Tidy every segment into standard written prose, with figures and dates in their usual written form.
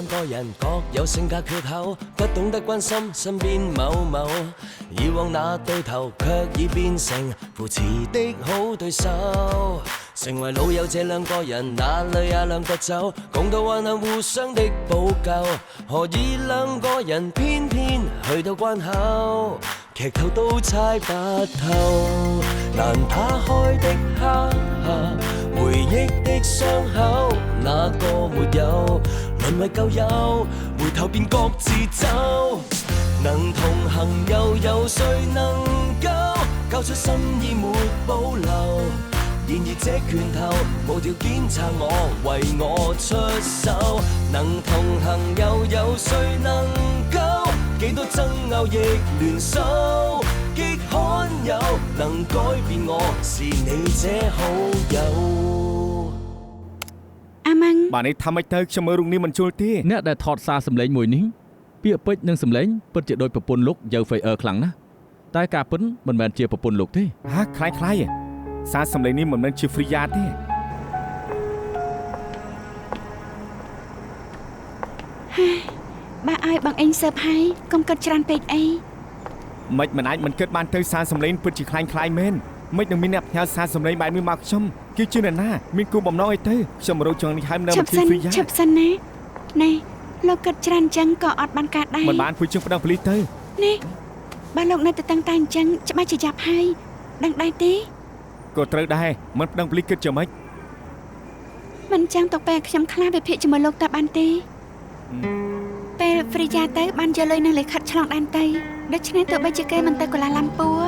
兩個人各有性格缺口，不懂得關心身邊某某，以往那對頭卻已變成扶持的好對手。成為老友這兩個人，哪裏也兩個走，共度患難互相的補救。何以兩個人偏偏去到關口，劇透都猜不透。難打開的黑盒，回憶的傷口，哪個沒有淪為舊友，回頭便各自走。能同行又有誰能夠交出心意沒保留？然而這拳頭無條件撐我，為我出手。能同行又有誰能夠幾多爭拗亦聯手？極罕有能改變我，是你這好友。អាម៉ាំង បាទនេះថាម៉េចទៅខ្ញុំមើលរូបនេះមិនជួលទេអ្នកដែលថតសារសម្លេងមួយនេះពាក្យពេចន៍និងសម្លេងពិតជាដូចប្រពន្ធលោកយើហ្វេអឺខ្លាំងណាស់តែការពិតមិនមែនជាប្រពន្ធលោកទេហាខ្លាយសារសម្លេងនេះមិនមែនជាហ្វ្រីយ៉ាទេបាទឲ្យបងអេងសើបហើយកុំគិតច្រើនពេកអីមិនអាចមិនគិតបានទៅសារសម្លេងពិតជាខ្លាយមែនមិននឹងមានអ្នកផ្ញើសារសម្លេងបែបនេះមកខ្ញុំគេជឿអ្នកណាមានគូបំណងអីទៅខ្ញុំរកចង់នេះហើយនៅមកទីហ្វ្រីយ៉ាឈប់សិនណាណែលោកគិតច្រើនចឹងក៏អត់បានការដែរមិនបានជួយជើងប្តឹងប៉ូលីសទៅនេះបើលោកនៅតែតាំងតែអញ្ចឹងច្បាស់ជាចាប់ហើយដឹងដែរទេក៏ត្រូវដែរមិនប្តឹងប៉ូលីសគិតយ៉ាងម៉េចមិនចឹងទៅពេលខ្ញុំខ្លាចវិភាគជាមួយលោកតើបានទេពេលហ្វ្រីយ៉ាទៅបានយកលុយនឹងលិខិតឆ្លងដែនទៅដូច្នេះទោះបីជាគេមិនទៅកូឡាឡាំពួរ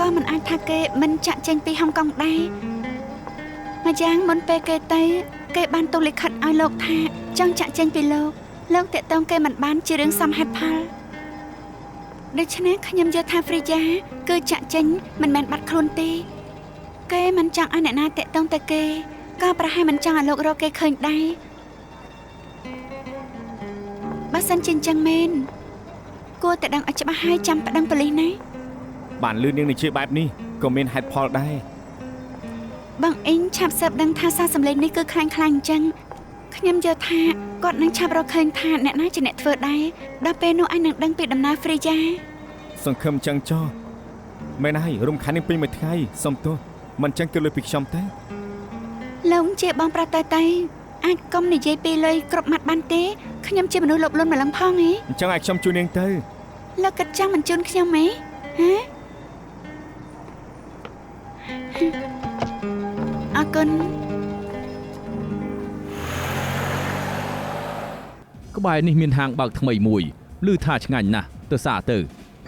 ក៏មិនអាចថាគេមិនចាក់ចេញពីហុងកុងដែរម្យ៉ាងមុនពេលគេទៅគេបានទុកលិខិតឲ្យលោកថាចង់ចាក់ចេញពីលោកតាក់ទងគេមិនបានជារឿងសមហេតុផលដូច្នេះខ្ញុំយល់ថាហ្វ្រីយ៉ាគឺចាក់ចេញមិនមែនបាត់ខ្លួនទេគេមិនចង់ឲ្យអ្នកណាតាក់ទងទៅគេក៏ប្រហែលមិនចង់ឲ្យលោករកគេឃើញដែរបើសិនជាអញ្ចឹងមែនគួរតែដឹងឲ្យច្បាស់ហើយចាំប្តឹងប៉ូលីសណាបានលឺនាងនិយាយបែបនេះក៏មានហេតុផលដែរបងអ៊ីងឆាប់ស៊ើបដឹងថាសារសម្លេងនេះគឺខ្លាំងអញ្ចឹងខ្ញុំយល់ថាគាត់នឹងឆាប់រកឃើញថាអ្នកណាជាអ្នកធ្វើដែរដល់ពេលនោះអញនឹងដឹងពីដំណើរហ្វ្រីយ៉ាសង្ឃឹមចឹងចោះមែនហើយរំខាននេះពេញមួយថ្ងៃសុំទោសមិនចឹងគឺលុយពីខ្ញុំទៅលោកជាបងប្រាប់ទៅអាចកុំនិយាយពីលុយគ្រប់ម៉ាត់បានទេខ្ញុំជាមនុស្សលោភលន់ម្លឹងផងហ៎អញ្ចឹងឲ្យខ្ញុំជួយនាងទៅលោកគិតចង់មិនជូនខ្ញុំហ៎អរគុណក្បែរនេះមានហាងបើកថ្មីមួយឮថាឆ្ងាញ់ណាស់ទៅសាទៅ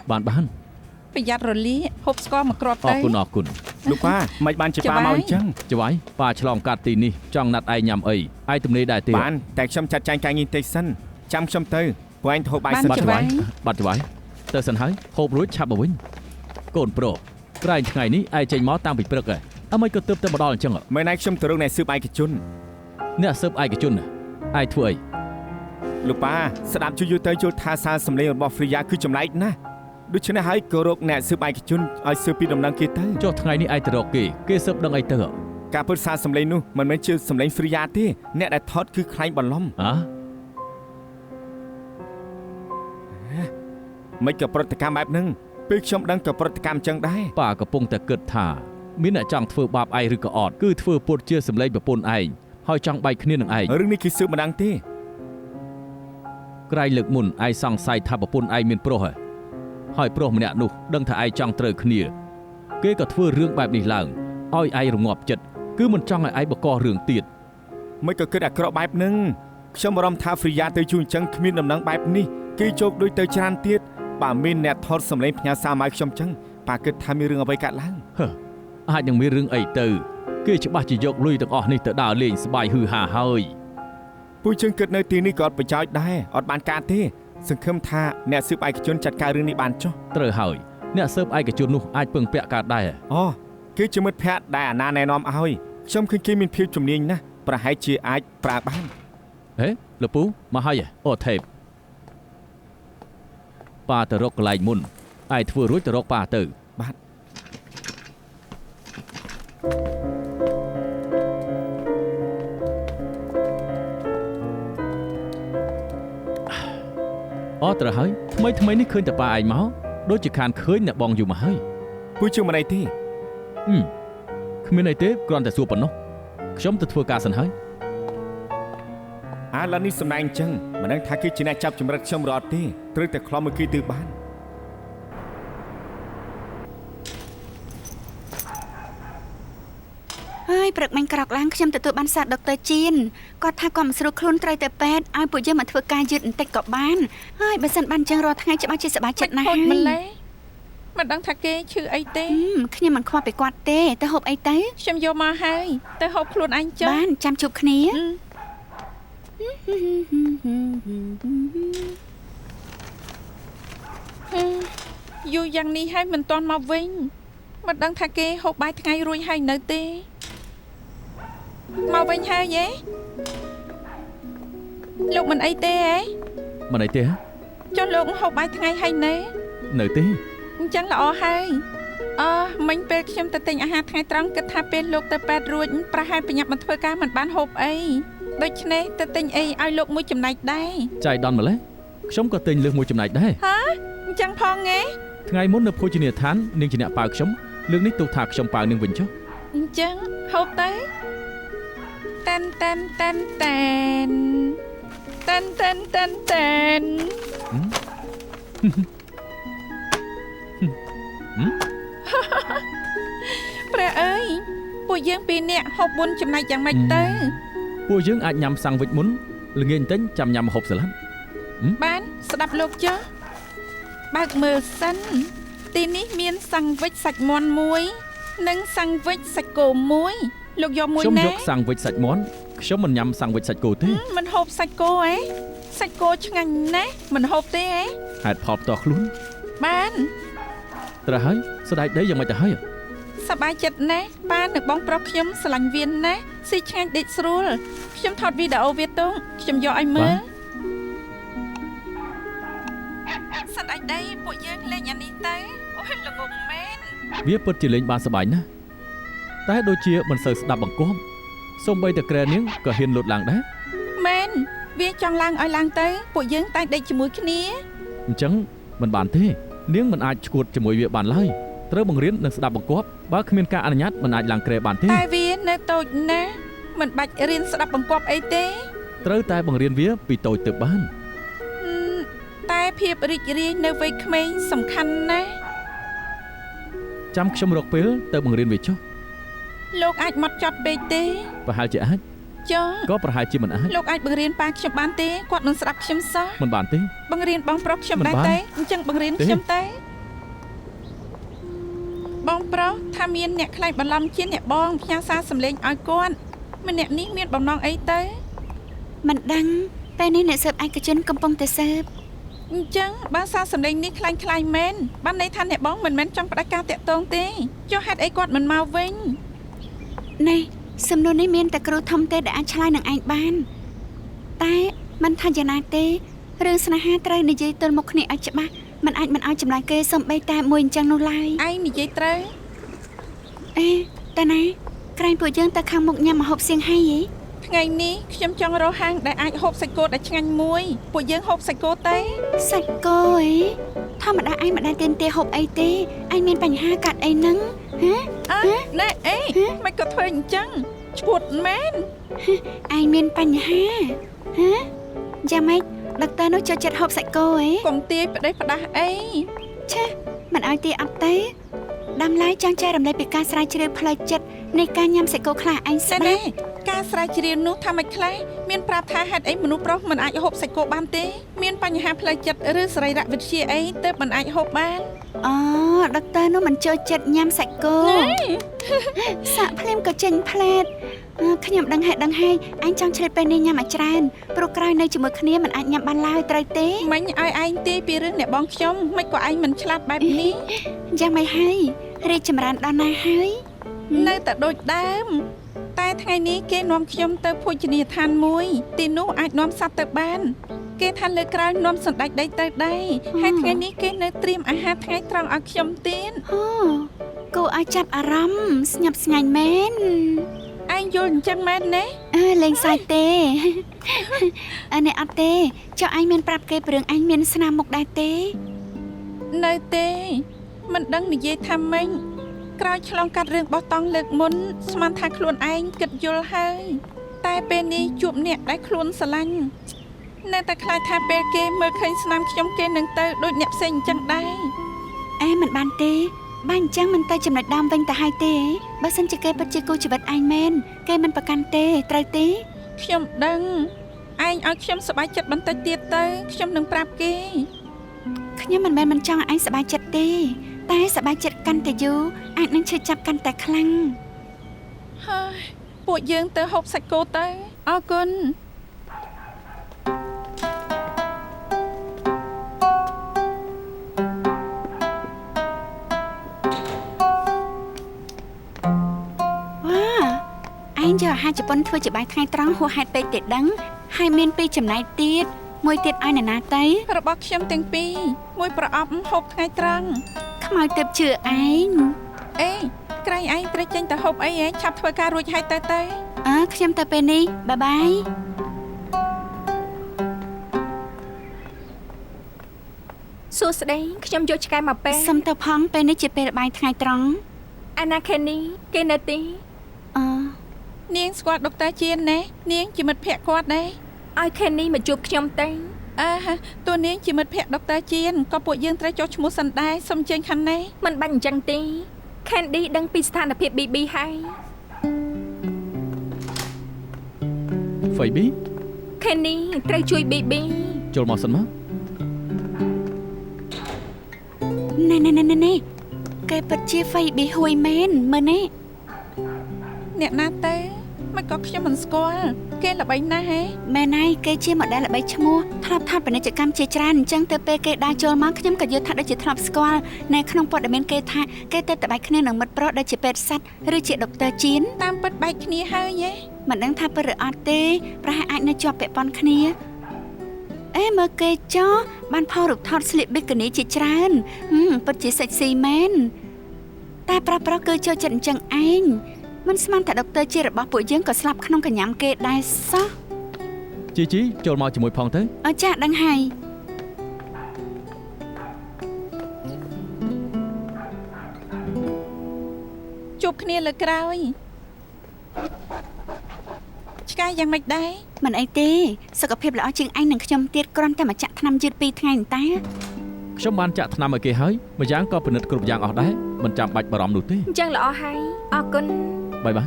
បានប្រយ័ត្នរលាហូបស្ករមកគ្រាប់ទៅអរគុណលោកប៉ាមិនបានជាប៉ាមកអញ្ចឹងចវាយប៉ាឆ្លងកាត់ទីនេះចង់ណាត់ឯងញ៉ាំអីឯងទំនេរដែរទេបានតែខ្ញុំចាត់ចែងការងារតិចសិនចាំខ្ញុំទៅព្រោះឯងទៅហូបបាយសិនបាត់ចវាយទៅសិនហើយហូបរួចឆាប់មកវិញកូនប្រុសក្រែងថ្ងៃនេះឯងចេញមកតាំងពីព្រឹកហើយអីមិនក៏ទើបតែមកដល់អញ្ចឹងមិនឯងខ្ញុំទៅរកអ្នកស៊ើបឯកជនអ្នកស៊ើបឯកជនឯងធ្វើអីលោកប៉ាស្ដាប់ជួយយល់ទៅយល់ថាសារសម្លេងរបស់ហ្វ្រីយ៉ាគឺចម្លែកណាស់ដូច្នេះហើយក៏រកអ្នកស៊ើបឯកជនឲ្យស៊ើបពីដំណឹងគេទៅចុះថ្ងៃនេះឯងទៅរកគេស៊ើបដឹងអីទៅការពិតសារសម្លេងនោះមិនមែនជាសម្លេងហ្វ្រីយ៉ាទេអ្នកដែលថតគឺខ្លែងបន្លំមិនក៏ប្រតិកម្មបែបហ្នឹងពេលខ្ញុំដឹងក៏ប្រតិកម្មចឹងដែរប៉ាកំពុងតែគិតថាមានអ្នកចង់ធ្វើបាបឯងឬក៏អត់គឺធ្វើពុតជាសម្លេងប្រពន្ធឯងហើយចង់បែកគ្នានឹងឯងរឿងនេះគឺស៊ើបមិនដឹងទេក្រែងលើកមុនឯងសង្ស័យថាប្រពន្ធឯងមានប្រុសហើយប្រុសម្នាក់នោះដឹងថាឯងចង់ត្រូវគ្នាគេក៏ធ្វើរឿងបែបនេះឡើងឲ្យឯងរងាប់ចិត្តគឺមិនចង់ឲ្យឯងបកករឿងទៀតមិនក៏គិតអាក្រក់បែបហ្នឹងខ្ញុំបារម្ភថាហ្វ្រីយ៉ាទៅជួអញ្ចឹងគ្មានដំណឹងបែបនេះគេជោគដូចទៅច្រើនទៀតបើមានអ្នកថតសម្លេងផ្ញើសារមកខ្ញុំចឹងប៉ាគិតថាមានរឿងអ្វីកើតឡើងអាចនឹងមានរឿងអីទៅគេច្បាស់ជាយកលុយទាំងអស់នេះទៅដើរលេងសប្បាយហឺហាហើយពួកយើងគិតនៅទីនេះក៏អត់ប្រយោជន៍ដែរអត់បានការទេសង្ឃឹមថាអ្នកស៊ើបឯកជនចាត់ការរឿងនេះបានចុះត្រូវហើយអ្នកស៊ើបឯកជននោះអាចពឹងពាក់កើតដែរអូគេជាមិត្តភក្តិដែលអាណាណែនាំឲ្យខ្ញុំឃើញគេមានភាពជំនាញណាស់ប្រហែលជាអាចប្រើបានហេលោកពូមកហើយអូថេបប៉ាទៅរកកន្លែងមុនឯងធ្វើរួចទៅរកប៉ាទៅបាទ អូត្រូវហើយថ្មីនេះឃើញតែប៉ាឯងមកដូចជាខានឃើញអ្នកបងយូរមកហើយ ពួកជាមិនអីទេ គ្មានអីទេគ្រាន់តែសួរប៉ុណ្ណោះខ្ញុំទៅធ្វើការសិនហើយ ឥឡូវនេះសម្ដែងអញ្ចឹងមិនដឹងថាគេជាអ្នកចាប់ចម្រិតខ្ញុំឬអត់ទេត្រូវតែខ្លំមកគេទៅបាន ហើយព្រឹកមិញក្រោកឡើងខ្ញុំទទួលបានសារដុកទ័រជៀនគាត់ថាគាត់មិនស្រួលខ្លួនត្រូវទៅពេទ្យឲ្យពួកយើងមកធ្វើការយឺតបន្តិចក៏បានហើយបើសិនបានអញ្ចឹងរាល់ថ្ងៃច្បាស់ជាសប្បាយចិត្តណាស់ហើយ ម្លេះមិនដឹងថាគេឈឺអីទេ ខ្ញុំមិនខ្វល់ពីគាត់ទេទៅហូបអីទៅ ខ្ញុំយកមកហើយទៅហូបខ្លួនឯងចុះ បានចាំជួបគ្នា យូរយ៉ាងនេះហើយមិនទាន់មកវិញមិនដឹងថាគេហូបបាយថ្ងៃរួចហើយនៅទេមកវិញហើយលោកមិនអីទេ មិនអីទេ ចុះលោកហូបបាយថ្ងៃហើយនៅ នៅទេ អញ្ចឹងល្អហើយមិញពេលខ្ញុំទៅទិញអាហារថ្ងៃត្រង់គិតថាពេលលោកទៅពេទ្យរួចប្រហែលប្រញាប់មកធ្វើការមិនបានហូបអីដូច្នេះទៅទិញអីឲ្យលោកមួយចំណែកដែរ ចៃដន្យម្លេះខ្ញុំក៏ទិញលើសមួយចំណែកដែរ ហ៎អញ្ចឹងផងហ៎ ថ្ងៃមុននៅភោជនីយដ្ឋាននាងជាអ្នកប៉ាវខ្ញុំលើកនេះទុកថាខ្ញុំប៉ាវនាងវិញចុះ អញ្ចឹងហូបទៅតាន់តាន់តាន់តាន់តាន់តាន់តាន់តាន់ ព្រះអើយពួកយើងពីរនាក់ហូប4ចំណែកយ៉ាងម៉េចទៅ ពួកយើងអាចញ៉ាំសាំងវិចមុនល្ងាចបន្តិចចាំញ៉ាំម្ហូបសាឡាត់ បានស្ដាប់លោកចុះបើកមើលសិនទីនេះមានសាំងវិចសាច់មាន់មួយនិងសាំងវិចសាច់គោមួយលោកយកមួយ ខ្ញុំ ណា យកសាំងវិចសាច់មាន់ខ្ញុំមិនញ៉ាំសាំងវិចសាច់គោទេ មិនហូបសាច់គោសាច់គោឆ្ងាញ់ណាស់មិនហូបទេ ហេតុផលផ្ទាល់ខ្លួន បាន ត្រូវហើយស្ដាយដីយ៉ាងម៉េចទៅហើយ សប្បាយចិត្តណាស់ប៉ានិងបងប្រុសខ្ញុំស្រឡាញ់វាណាស់ស៊ីឆ្ងាញ់ដេកស្រួលខ្ញុំថតវីដេអូវាទៅខ្ញុំយកឲ្យមើលសិនអីដីពួកយើងលេងអានេះទៅអូយល្ងងមែន វាពិតជាលេងបានសប្បាយណាស់តែដូចជាមិនសូវស្ដាប់បង្គាប់សូម្បីតែក្រែនាងក៏ហ៊ានលោតឡើងដែរ មែនវាចង់ឡើងឲ្យឡើងទៅពួកយើងតែដេកជាមួយគ្នា អញ្ចឹងមិនបានទេនាងមិនអាចឈួតជាមួយវាបានឡើយត្រូវបង្រៀននិងស្ដាប់បង្គាប់បើគ្មានការអនុញ្ញាតមិនអាចឡើងក្រែបានទេ តែវានៅតូចណាស់មិនបាច់រៀនស្ដាប់បង្គាប់អីទេ ត្រូវតែបង្រៀនវាពីតូចទៅបាន តែភាពរីករាយនៅវ័យក្មេងសំខាន់ណាស់ ចាំខ្ញុំរកពេលទៅបង្រៀនវាចុះ លោកអាចមកចត់ពេកទេ ប្រហែលជាអាច ចុះ ក៏ប្រហែលជាមិនអាច លោកអាចបង្រៀនប៉ាខ្ញុំបានទេគាត់មិនស្ដាប់ខ្ញុំសោះ មិនបានទេ បង្រៀនបងប្រុសខ្ញុំ មិន ដែរ បាន ទេអញ្ចឹងបង្រៀន ទេ ខ្ញុំទេបងប្រុសថាមានអ្នកខ្លាចបន្លំជាអ្នកបងផ្ញើសារសម្លេងឲ្យគាត់ម្នាក់នេះមានបំណងអីទៅ មិនដឹងពេលនេះអ្នកស៊ើបឯកជនកំពុងតែស៊ើប អញ្ចឹងបើសារសម្លេងនេះខ្លាញ់មែនបានន័យថាអ្នកបងមិនមែនចង់ផ្ដាច់ការតាក់ទងទេចុះហេតុអីគាត់មិនមកវិញ នេះសំណួរនេះមានតែគ្រូធំទេដែលអាចឆ្លើយនឹងឯងបានតែមិនថាយ៉ាងណាទេរឿងស្នេហាត្រូវនិយាយទល់មុខគ្នាឲ្យច្បាស់មិនអាចមិនឲ្យចម្លើយគេសំបីតែមួយអញ្ចឹងនោះឡើយ ឯងនិយាយត្រូវ អេតាណាក្រែងពួកយើងទៅខាងមុខញ៉ាំម្ហូបសៀងហៃហី ថ្ងៃនេះខ្ញុំចង់រកហាងដែលអាចហូបសាច់គោដែលឆ្ងាញ់មួយពួកយើងហូបសាច់គោទេ សាច់គោអីធម្មតាឯងមិនដែលទាមទារហូបអីទេឯងមានបញ្ហាកាត់អីហ្នឹងហ៎ ណែអីមិនក៏ធ្វើអញ្ចឹងឈួតមែន ឯងមានបញ្ហាហ៎យ៉ាងម៉េចដឹកតើនោះចូលចិត្តហូបសាច់គោអី កុំទាយផ្ដេសផ្ដាស់អី ឆេមិនឲ្យទាអត់ទេដាំឡើយចង់ចែករំលែកពីការស្រាវជ្រាវផ្លូវចិត្តនៃការញ៉ាំសាច់គោខ្លះឯង តែ ស្ដា ណែ ប់ ការស្រាវជ្រាវនោះថាមិនខ្លះមានប្រាប់ថាហេតុអីមនុស្សប្រុសមិនអាចហូបសាច់គោបានទេមានបញ្ហាផ្លូវចិត្តឬសរីរវិទ្យាអីទើបមិនអាចហូបបាន អូដឹកតើនោះមិនចូលចិត្តញ៉ាំសាច់គោសាក់ភ្លាមក៏ចេញផ្លែតខ្ញុំដឹងហេតុដឹងហើយឯងចង់ឆ្លៀតពេលនេះញ៉ាំឲ្យច្រើនព្រោះក្រោយនៅជាមួយគ្នាមិនអាចញ៉ាំបានឡើយត្រូវទេ មិញឲ្យឯងទាយពីរឿងអ្នកបងខ្ញុំមិនក៏ឯងមិនឆ្លាតបែបនេះ យ៉ាងម៉េចហើយរីកចម្រើនដល់ណាហើយ នៅតែដូចដើមតែថ្ងៃនេះគេនាំខ្ញុំទៅភោជនីយដ្ឋានមួយទីនោះអាចនាំសត្វទៅបានគេថាលើក្រោយនាំសណ្តែកដីទៅដែរហើយថ្ងៃនេះគេនៅត្រៀមអាហារថ្ងៃត្រង់ឲ្យខ្ញុំទៀត អូគូឲ្យចាប់អារម្មណ៍ស្ញប់ស្ញាញ់មែន ឯងយល់អញ្ចឹងមែនណា លេងសើចទេ នេះអត់ទេចុះឯងមានប្រាប់គេពីរឿងឯងមានស្នាមមុខដែរទេ នៅទេមិនដឹងនិយាយថាម៉េចក្រោយឆ្លងកាត់រឿងបោះតង់លើកមុនស្មានថាខ្លួនឯងគិតយល់ហើយតែពេលនេះជួបអ្នកដែលខ្លួនស្រឡាញ់នៅតែខ្លាចថាពេលគេមើលឃើញស្នាមខ្ញុំគេនឹងទៅដូចអ្នកផ្សេងអញ្ចឹងដែរ មិនបានទេបើអញ្ចឹងមិនទៅចំណុចដើមវិញទៅហើយទេបើសិនជាគេពិតជាគូជីវិតឯងមែនគេមិនប្រកាន់ទេត្រូវទេ ខ្ញុំដឹងឯងឲ្យខ្ញុំសប្បាយចិត្តបន្តិចទៀតទៅខ្ញុំនឹងប្រាប់គេ ខ្ញុំមិនមែនមិនចង់ឲ្យឯងសប្បាយចិត្តទេតែសប្បាយចិត្តកាន់តែយូរអាចនឹងឈឺចាប់កាន់តែខ្លាំង ហើយពួកយើងទៅហូបសាច់គោទៅអរគុណ ឯងយកអាហារជប៉ុនធ្វើជាបាយថ្ងៃត្រង់ហួសហេតុពេកទេដឹងហើយមានពីរចំណែកទៀតមួយទៀតឲ្យអ្នកណាទៅរបស់ខ្ញុំទាំងពីរមួយប្រអប់ហូបថ្ងៃត្រង់ខ្មោចទៅជឿឯងអេក្រែងឯងត្រូវចេញទៅហូបអីហ៎ឆាប់ធ្វើការរួចហើយទៅខ្ញុំទៅពេលនេះបាយបាយសួស្តីខ្ញុំយកឆ្កែមកពេលសុំទៅផងពេលនេះជាពេលបាយថ្ងៃត្រង់អាណាខេនីគេនៅទីនាងស្គាល់ដុកទ័រជៀនណានាងជាមិត្តភក្តិគាត់ដែរឲ្យខេនីមកជួបខ្ញុំទៅតួនាងជាមិត្តភក្តិដុកទ័រជៀនក៏ពួកយើងត្រូវចុះឈ្មោះសិនដែរសុំចេញខាងនេះមិនបាច់អញ្ចឹងទេខេនឌីដឹងពីស្ថានភាព BB ហើយ Phoebe ខេនីត្រូវជួយ BB ចូលមកសិនមក ណែគេពិតជា Phoebe ហួយមែនមើលនេះ អ្នកណាទៅមិនក៏ខ្ញុំមិនស្គាល់គេល្បីណាស់ហេមែនហើយគេជាម៉ូដែលល្បីឈ្មោះធ្លាប់ថតពាណិជ្ជកម្មជាច្រើនអញ្ចឹងទៅពេលគេដើរចូលមកខ្ញុំក៏យល់ថាដូចជាធ្លាប់ស្គាល់នៅក្នុងព័ត៌មានគេថាគេទៅបែកគ្នានឹងមិត្តប្រុសដែលជាពេទ្យសត្វឬជាដុកទ័រជៀនតាមពិតបែកគ្នាហើយហ៎មិនដឹងថាពិតឬអត់ទេប្រហែលអាចនៅជាប់ពាក់ព័ន្ធគ្នាមើលគេចោះបានផុសរូបថតស្លៀកប៊ីគីនីជាច្រើនពិតជាសេកស៊ីមែនតែប្រុសគឺចូលចិត្តអញ្ចឹងឯងមិនស្មានថាដុកទ័រជារបស់ពួកយើងក៏ស្លាប់ក្នុងកញ្ញាំគេដែរសោះជីចូលមកជាមួយផងទៅចាស់ដឹងហើយជួបគ្នាលើក្រោយឆ្កែយ៉ាងម៉េចដែរមិនអីទេសុខភាពល្អជាងឯងនិងខ្ញុំទៀតគ្រាន់តែមកចាក់ថ្នាំយឺត2ថ្ងៃតែខ្ញុំបានចាក់ថ្នាំឲ្យគេហើយម្យ៉ាងក៏ពិនិត្យគ្រប់យ៉ាងអស់ដែរមិនចាំបាច់បារម្ភនោះទេអញ្ចឹងល្អហើយអរគុណបាយប្រ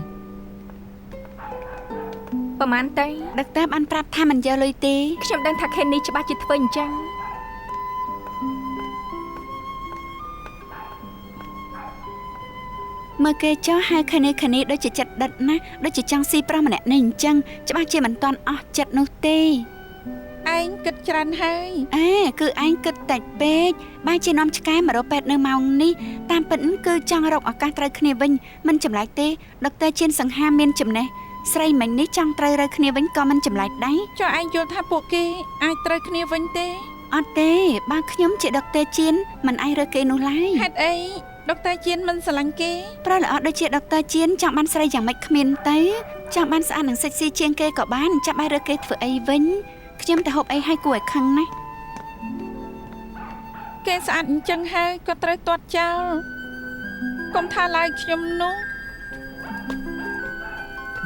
ហែលទៅដឹកតាបានប្រាប់ថាមិនយកលុយទេខ្ញុំដឹងថាខេននេះច្បាស់ជាធ្វើអញ្ចឹងមើលគេចោះហៅខេនីដូចជាចិត្តដិតណាស់ដូចជាចង់ស៊ីប្រុសម្នាក់នេះអញ្ចឹងច្បាស់ជាមិនតាន់អស់ចិត្តនោះទេឯងគិតច្រើនហើយគឺឯងគិតតិចពេកបែរជានាំឆ្កែមករកពេទ្យនៅម៉ោងនេះតាមពិតគឺចង់រកឱកាសត្រូវគ្នាវិញមិនចម្លែកទេដុកទ័រជៀនសង្ហាមានចំណេះស្រីមិញនេះចង់ត្រូវរើគ្នាវិញក៏មិនចម្លែកដែរចុះឯងយល់ថាពួកគេអាចត្រូវគ្នាវិញទេអត់ទេបើខ្ញុំជាដុកទ័រជៀនមិនអាចរើគេនោះឡើយហេតុអីដុកទ័រជៀនមិនស្រឡាញ់គេប្រល្អដូចជាដុកទ័រជៀនចង់បានស្រីយ៉ាងម៉េចគ្មានទៅចង់បានស្អាតនឹងសេកស៊ីជាងគេក៏បានចាប់ឲ្យរើគេធ្វើអីវិញខ្ញុំទៅហូបអីឲ្យគួរឲ្យខឹងណាស់គេស្អាតអញ្ចឹងហើយក៏ត្រូវទាត់ចោលកុំថាឡើយខ្ញុំនោះ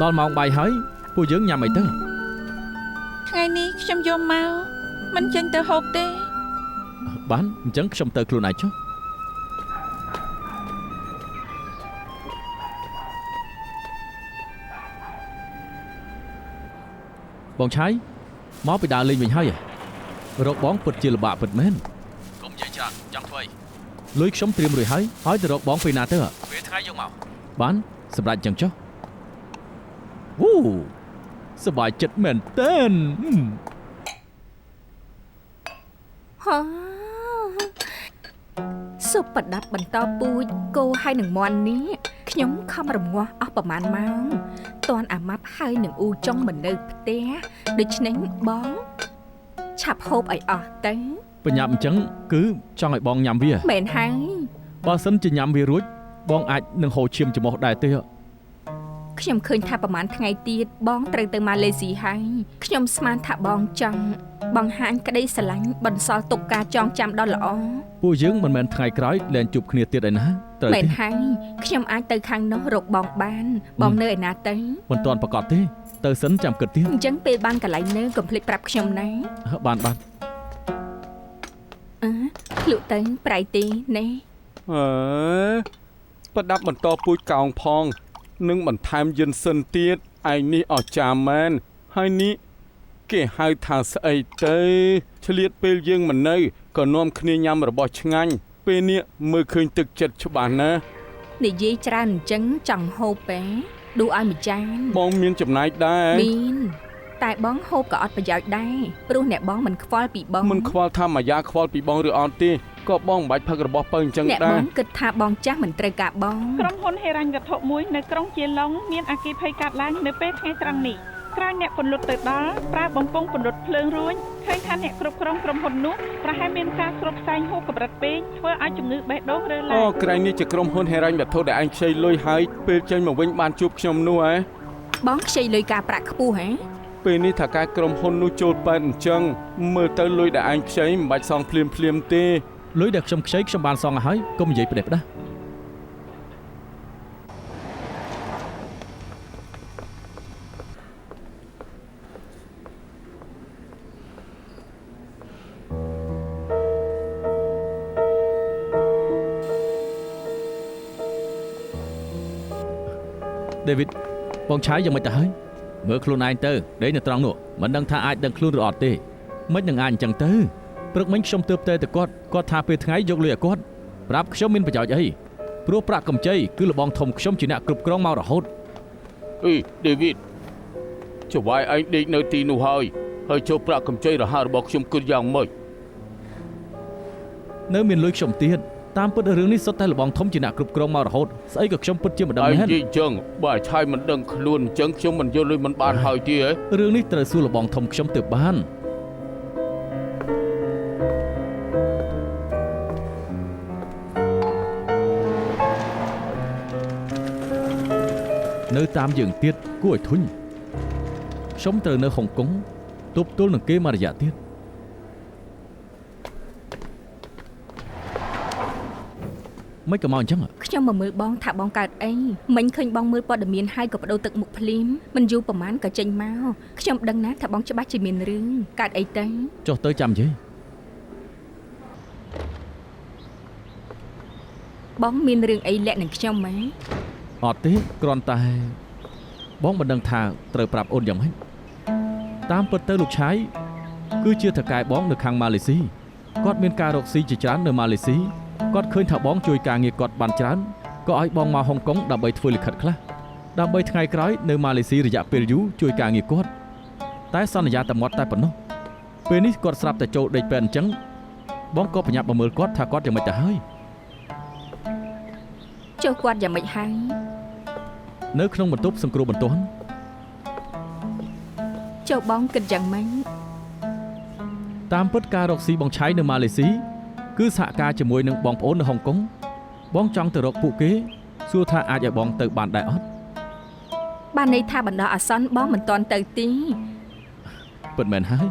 ដល់ម៉ោងបាយហើយពួកយើងញ៉ាំអីទៅថ្ងៃនេះខ្ញុំយកមកមិនចេញទៅហូបទេបានអញ្ចឹងខ្ញុំទៅខ្លួនឯងចុះបងឆៃមកពីដើរលេងវិញហើយរកបងពិតជាលំបាកពិតមែនកុំនិយាយច្រើនចង់ធ្វើអីលុយខ្ញុំត្រៀមរួចហើយទៅរកបងពេលណាទៅពេលថ្ងៃយកមកបានសម្រាប់ចឹងចុះវូសប្បាយចិត្តមែនតើសុបប្រដាប់បន្តពូជគោហើយនឹងមាន់នេះខ្ញុំខំរងាស់អស់ប្រហែលម៉ោងតាន់អាម៉ាប់ហើយនឹងអ៊ូចុងមិននៅផ្ទះដូច្នេះបងឆាប់ហូបឲ្យអស់ទៅបញ្ញាប់អញ្ចឹងគឺចង់ឲ្យបងញ៉ាំវាមែនហើយបើសិនជាញ៉ាំវារួចបងអាចនឹងហូរឈាមច្រមុះដែរទេ ខ្ញុំឃើញថាប្រហែលថ្ងៃទៀតបងត្រូវទៅម៉ាឡេស៊ីហើយខ្ញុំស្មានថាបងចង់បង្ហាញក្តីស្រឡាញ់បន្សល់ទុកការចងចាំដ៏ល្អ ពួកយើងមិនមែនថ្ងៃក្រោយលែងជួបគ្នាទៀតឯណាត្រូវ មែ ទេ នហើយខ្ញុំអាចទៅខាងនោះរកបងបានបងនៅឯណាទៅ មិនទាន់ប្រកាសទេទៅសិនចាំគិតទៀត អញ្ចឹងពេលបានកន្លែងនៅកុំភ្លេចប្រាប់ខ្ញុំណា បាន ភ្លុកទៅប្រៃទីណែ ប្រដាប់បន្តពូជកោងផងនិងបន្ថែមយិនសិនទៀតឯនេះអស្ចារ្យមែនហើយនេះគេហៅថាស្អីទៅឆ្លៀតពេលយើងមិននៅក៏នាំគ្នាញ៉ាំរបស់ឆ្ងាញ់ពេលនេះមើលឃើញទឹកចិត្តច្បាស់ណាស់ និយាយច្រើនអញ្ចឹងចង់ហូបទេដួសឲ្យមួយចាន បងមានចំណែកដែរ មានតែបងហូបក៏អត់ប្រយោជន៍ដែរព្រោះអ្នកបងមិនខ្វល់ពីបង មិនខ្វល់ថាម៉ាយ៉ាខ្វល់ពីបងឬអត់ទេក៏បងមិនបាច់ផឹករបស់បើអញ្ចឹង អ្នក ដែ ប រ ងគិតថាបងចាស់មិនត្រូវការបង ក្រុមហ៊ុនហេរ៉ាញ់វត្ថុមួយនៅក្រុងជាឡុងមានអគ្គិភ័យកាត់ឡើងនៅពេលថ្ងៃត្រង់នេះក្រោយអ្នកពន្លត់ទៅដល់ប្រើបំពង់ពន្លត់ភ្លើងរួចឃើញថាអ្នកគ្រប់គ្រងក្រុមហ៊ុននោះប្រហែលមានការស្រុបផ្សែងហួសកម្រិតពេកធ្វើឲ្យជំងឺបេះដូងរើឡើង ក្រែងនេះជាក្រុមហ៊ុនហេរ៉ាញ់វត្ថុដែលឯងខ្ចីលុយហើយពេលចេញមកវិញបានជួបខ្ញុំនោះហ៎ បងខ្ចីលុយការប្រាក់ខ្ពស់ហ៎ ពេលនេះថាការក្រុមហ៊ុននោះចូលប៉ែនអញ្ចឹងមើលទៅលុយដែលឯងខ្ចីមិនបាច់សងភ្លាមទេ លុយដែលខ្ញុំខ្ចីខ្ញុំបានសងឲ្យហើយកុំនិយាយផ្ដេសផ្ដាស់ David បងឆាយយ៉ាងម៉េចទៅហើយមើលខ្លួនឯងទៅដេកនៅត្រង់នោះមិនដឹងថាអាចដឹងខ្លួនឬអត់ទេមិននឹងអាចអញ្ចឹងទៅព្រឹកមិញខ្ញុំទើបទៅគាត់ថាពេលថ្ងៃយកលុយឲ្យគាត់ប្រាប់ខ្ញុំមានប្រយោជន៍អីព្រោះប្រាក់កម្ចីគឺលបងធំខ្ញុំជាអ្នកគ្រប់គ្រងមករហូត អី David ចវាយឯងដេកនៅទីនោះហើយចូលប្រាក់កម្ចីរហ័សរបស់ខ្ញុំគិតយ៉ាងម៉េច នៅមានលុយខ្ញុំទៀតតាមពិតរឿងនេះសុទ្ធតែលបងធំជាអ្នកគ្រប់គ្រងមករហូតស្អីក៏ខ្ញុំពិតជាមិនដឹង ឯង មែន និយាយអញ្ចឹងបើឆាយមិនដឹងខ្លួនអញ្ចឹងខ្ញុំមិនយកលុយមិនបានហើយទេហ៎ រឿងនេះត្រូវសួរលបងធំខ្ញុំទើបបាននៅតាមយើងទៀតគួរឲ្យធុញខ្ញុំត្រូវនៅហុងកុងទប់ទល់នឹងគេមករយៈទៀតមិនក៏មកអញ្ចឹង ខ្ញុំមកមើលបងថាបងកើតអីមិញឃើញបងមើលព័ត៌មានហើយក៏បដូរទឹកមុខភ្លាមមិនយូរប្រហែលក៏ចេញមកខ្ញុំដឹងណាថាបងច្បាស់ជាមានរឿងកើតអីទៅ ចុះទៅចាំនិយាយ បងមានរឿងអីលាក់នឹងខ្ញុំម៉ែ អត់ទេគ្រាន់តែបងមិនដឹងថាត្រូវប្រាប់អូនយ៉ាងម៉េចតាមពិតទៅលោកឆាយគឺជាថៅកែបងនៅខាងម៉ាឡេស៊ីគាត់មានការរកស៊ីជាច្រើននៅម៉ាឡេស៊ីគាត់ឃើញថាបងជួយការងារគាត់បានច្រើនក៏ឲ្យបងមកហុងកុងដើម្បីធ្វើលិខិតខ្លះដើម្បីថ្ងៃក្រោយនៅម៉ាឡេស៊ីរយៈពេលយូរជួយការងារគាត់តែសន្យាតែមាត់តែប៉ុណ្ណោះពេលនេះគាត់ស្រាប់តែចូលដេកពេនអញ្ចឹងបងក៏បញ្ញាប់មកមើលគាត់ថាគាត់យ៉ាងម៉េចទៅហើយ ចុះគាត់យ៉ាងម៉េចហើយ នៅក្នុងបន្ទប់សង្គ្រោះបន្ទាន់ ចុះបងគិតយ៉ាងម៉េច តាមពិតការរកស៊ីបងឆៃនៅម៉ាឡេស៊ីគឺសហការជាមួយនឹងបងប្អូននៅហុងកុងបងចង់ទៅរកពួកគេសួរថាអាចឲ្យបងទៅបានដែរអត់ បានន័យថាបណ្ដោះអាសន្នបងមិនទាន់ទៅទី ពិតមែនហើយ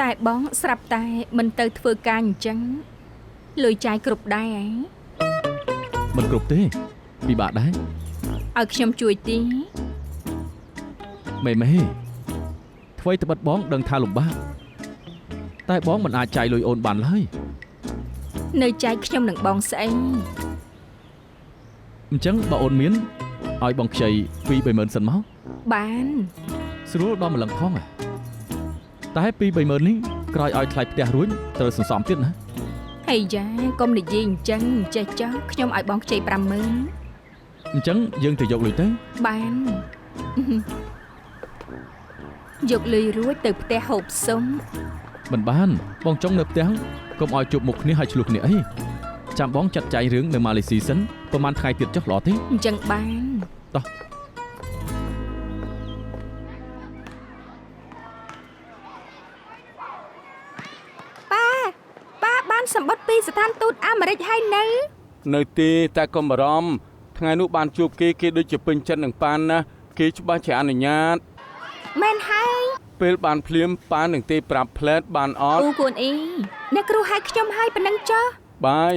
តែបងស្រាប់តែមិនទៅធ្វើការអញ្ចឹងលុយចាយគ្រប់ដែរហ៎ មិនគ្រប់ទេពិបាកដែរ ឲ្យខ្ញុំជួយទី មេថ្វីត្បិតបងដឹងថាលំបាកតែបងមិនអាចចាយលុយអូនបានឡើយ នៅចាយខ្ញុំនឹងបងស្អី អញ្ចឹងបើអូនមានឲ្យបងខ្ចី 2-30000សិនមក បាន ស្រួលដល់ម្លឹងផងតែ 2-30000នេះក្រោយឲ្យថ្លៃផ្ទះរួចត្រូវសន្សំទៀតណា ហើយយ៉ាកុំនិយាយអញ្ចឹងចេះចោះខ្ញុំឲ្យបងខ្ចី 50000 អញ្ចឹងយើងទៅយកលុយទៅ បាន យកលុយរួចទៅផ្ទះហូបសុំ មិនបានបងចង់នៅផ្ទះកុំឲ្យជួបមុខគ្នាហើយឆ្លោះគ្នាអីចាំបងចាត់ចែងរឿងនៅម៉ាឡេស៊ីសិនប្រហែលថ្ងៃទៀតចុះល្អទេ អញ្ចឹងបាន តោះ ប៉ាបានសម្បត្តិពីស្ថានទូតអាមេរិកហើយនៅ នៅទេតែកុំបារម្ភ ថ្ងៃនោះបានជួបគេដូចជាពេញចិត្តនឹងប៉ានណាគេច្បាស់ជាអនុញ្ញាត មែនហើយ ពេលបានភ្លាមប៉ាននឹងទេប្រាប់ផ្លែតបានអត់ អូគួនអីអ្នកគ្រូហៅខ្ញុំឲ្យប៉ុណ្ណឹងចុះ បាយ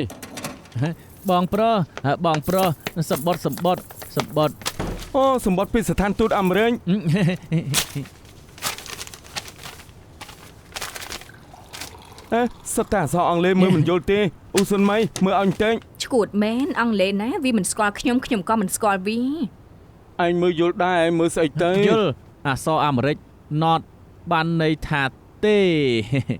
បងប្រុសសម្បត្តិ អូសម្បត្តិពីស្ថានទូតអាមេរិកសិតតែអក្សរអង់គ្លេសមើលមិនយល់ទេអ៊ូសុនម៉ៃមើលឲ្យបន្តិច ឈួតមែនអង់គ្លេសណាវាមិនស្គាល់ខ្ញុំក៏មិនស្គាល់វា ឯងមើលយល់ដែរឯងមើលស្អីទៅ យល់អក្សរអាមេរិក not បានន័យថាទេ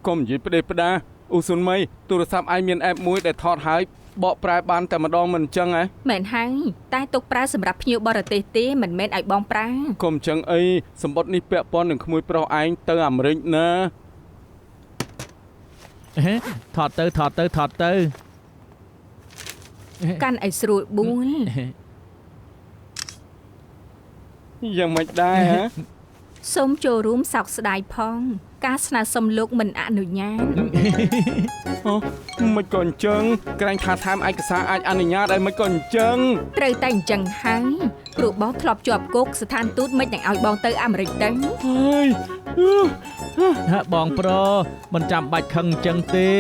កុំនិយាយផ្ដេសផ្ដាអ៊ូសុនម៉ៃទូរស័ព្ទឯងមានអេបមួយដែលថតហើយបកប្រែបានតែម្ដងមិនអញ្ចឹងហ៎ មែនហើយតែទុកប្រើសម្រាប់ភ្ញៀវបរទេសទេមិនមែនឲ្យបងប្រើ កុំអញ្ចឹងអីសម្បត្តិនេះពាក់ព័ន្ធនឹងក្មួយប្រុសឯងទៅអាមេរិកណា ថតទៅ កាន់ឲ្យស្រួលបួល យ៉ាងម៉េចដែរហ៎ សូមចូលរួមសោកស្ដាយផងការស្នើសុំលោកមិនអនុញ្ញាត មិនក៏អញ្ចឹងក្រែងថាថែមឯកសារអាចអនុញ្ញាតឲ្យមិនក៏អញ្ចឹង ត្រូវតែអញ្ចឹងហើយព្រោះបងធ្លាប់ជាប់គុកស្ថានទូតមិននឹងឲ្យបងទៅអាមេរិកទៅ ហើយ បងប្រុសមិនចាំបាច់ខឹងអញ្ចឹងទេ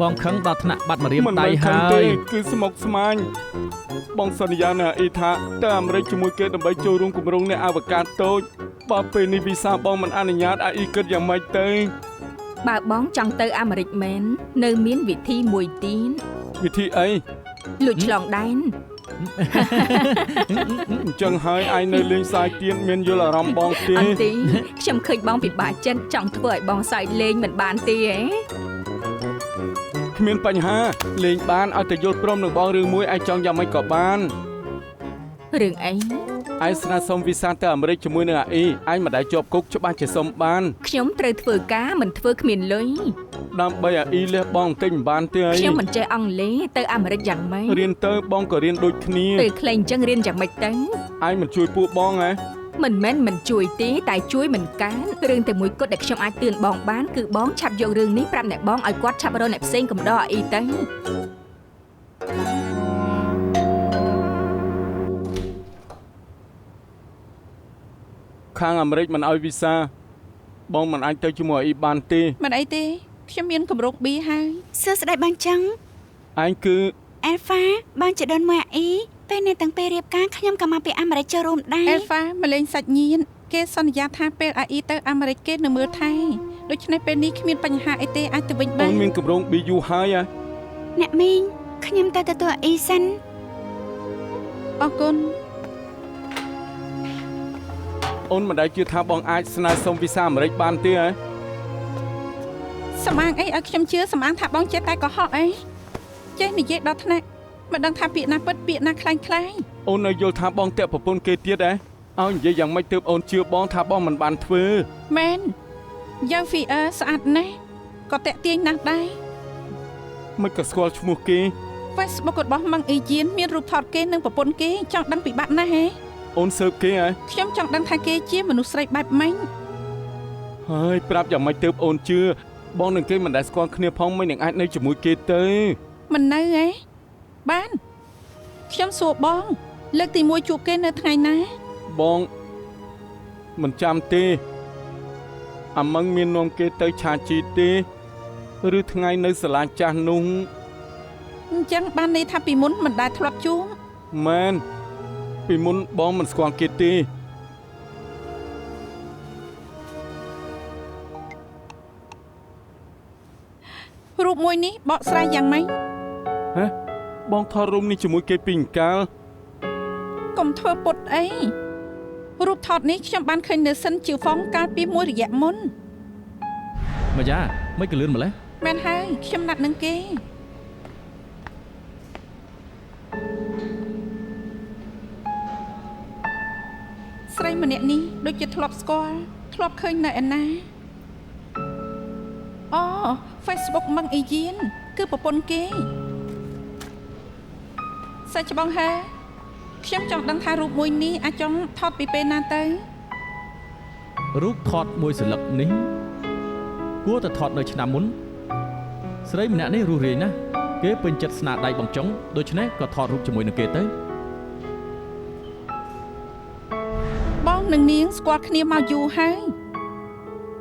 បងខឹងដល់ថ្នាក់បាត់ម្រាម មិន ដៃ មែនខឹ ហើ ងទេ យ គឺស្មុកស្មាញបងសន្យាណាអ៊ីថាទៅអាមេរិកជាមួយគេដើម្បីចូលរួមគម្រោងនៃអវកាសតូចបើពេលនេះវីសាបងមិនអនុញ្ញាតឲ្យអ៊ីគិតយ៉ាងម៉េចទៅ បើបងចង់ទៅអាមេរិកមែននៅមានវិធីមួយទៀត វិធីអី លួចឆ្លងដែន អញ្ចឹងហើយឯងនៅលេងសាយទៀតមានយល់អារម្មណ៍បងទេ អត់ទេខ្ញុំឃើញបងពិបាកចិត្តចង់ធ្វើឲ្យបងសើចលេងមិនបានទេហ៎ គ្មានបញ្ហាលេងបានឲ្យតែយល់ព្រមនឹងបងរឿងមួយឯងចង់យ៉ាងម៉េចក៏បាន រឿងអី ឯងស្នើសុំវីសាទៅអាមេរិកជាមួយនឹងអាអ៊ីឯងមិនដែលជាប់គុកច្បាស់ជាសុំបាន ខ្ញុំត្រូវធ្វើការមិនធ្វើគ្មានលុយ ដើម្បីអាអ៊ីលះបងបន្តិចមិនបានទេអី ខ្ញុំមិនចេះអង់គ្លេសទៅអាមេរិកយ៉ាងម៉េច រៀនទៅបងក៏រៀនដូចគ្នា ពេលខ្លីអញ្ចឹងរៀនយ៉ាងម៉េចទៅ ឯងមិនជួយពួកបងហ៎ មិនមែនមិនជួយទេតែជួយមិនកានរឿងតែមួយគត់ដែលខ្ញុំអាចទឿនបងបានគឺបងឆាប់យករឿងនេះប្រាប់អ្នកបងឲ្យគាត់ឆាប់រកអ្នកផ្សេងកំដរអីទៅ ខាងអាមេរិកមិនឲ្យវីសាបងមិនអាចទៅជាមួយអ៊ីបានទេ មិនអីទេខ្ញុំមានកម្រង B ហើយ សួស្ដីបងចឹង ឯងគឺ អែលហ្វាបងជាដូនមួយអាអ៊ីពេលនេះទាំងពេលរៀបការខ្ញុំក៏មកពីអាមេរិកចូលរួមដែរ អេលហ្វាមកលេងសាច់ញៀនគេសន្យាថាពេលអាអ៊ីទៅអាមេរិកគេនៅមើលថែដូច្នេះពេលនេះគ្មានបញ្ហាអីទេអាចទៅវិញ អូ បាន នមានកម្រង B យូរហើយហ៎ អ្នកមីងខ្ញុំទៅទទួលអាអ៊ីសិន អរគុណ អូនមិនដែលជឿថាបងអាចស្នើសុំវីសាអាមេរិកបានទេហ៎ សម្អាងអីឲ្យខ្ញុំជឿសម្អាងថាបងចេះតែកុហកអីចេះនិយាយដល់ថ្នាក់មិនដឹងថាពាក្យណាពិតពាក្យណាខ្លាំង អូននៅយល់ថាបងតាក់ប្រពន្ធគេទៀតហ៎ឲ្យនិយាយយ៉ាងម៉េចទើបអូនជឿបងថាបងមិនបានធ្វើ មែនយ៉ាង VR ស្អាតណាស់ក៏តាក់ទាញណាស់ដែរ មិនក៏ស្គាល់ឈ្មោះគេ Facebook របស់ម៉ាំងអ៊ីជីនមានរូបថតគេនិងប្រពន្ធគេចង់ដឹងពីបាក់ណាស់ហេ អូនស៊ើបគេហ៎ ខ្ញុំចង់ដឹងថាគេជាមនុស្សស្រីបែបម៉េច ហើយប្រាប់យ៉ាងម៉េចទើបអូនជឿបងនឹងគេមិនដែលស្គាល់គ្នាផងមិននឹងអាចនៅជាមួយគេទៅ មិននៅហេបានខ្ញុំសួរបងលើកទី1ជួបគេនៅថ្ងៃណា បងមិនចាំទេអាម៉ឹងមាននាំគេទៅឆាជីទេឬថ្ងៃនៅសាលាចាស់នោះ អញ្ចឹងបានន័យថាពីមុនមិនដែលធ្លាប់ជួប មែនពីមុនបងមិនស្គាល់គេទេរូបមួយនេះបកស្រាយយ៉ាងម៉េច ហ៎បងថតរូបនេះជាមួយគេពីអង្កាល កុំធ្វើពុតអីរូបថតនេះខ្ញុំបានឃើញនៅសិនជាហ្វុងកាលពីមួយរយៈមុន មកយ៉ាមិនក៏លឿនម្លេះ មែនហើយខ្ញុំណាត់នឹងគេស្រីម្នាក់នេះដូចជាធ្លាប់ស្គាល់ធ្លាប់ឃើញនៅឯណាអូ Facebook ម៉ាំងអ៊ីយៀនគឺប្រពន្ធគេសាច់ច្បងហើខ្ញុំចង់ដឹងថារូបមួយនេះអាចចង់ថតពីពេលណាទៅ រូបថតមួយសន្លឹកនេះគួរតែថតនៅឆ្នាំមុនស្រីម្នាក់នេះរស់រាយណាស់គេពេញចិត្តស្នាដៃបងចុងដូច្នេះក៏ថតរូបជាមួយនឹងគេទៅ នឹងនាងស្គាល់គ្នាមកយូរហើយ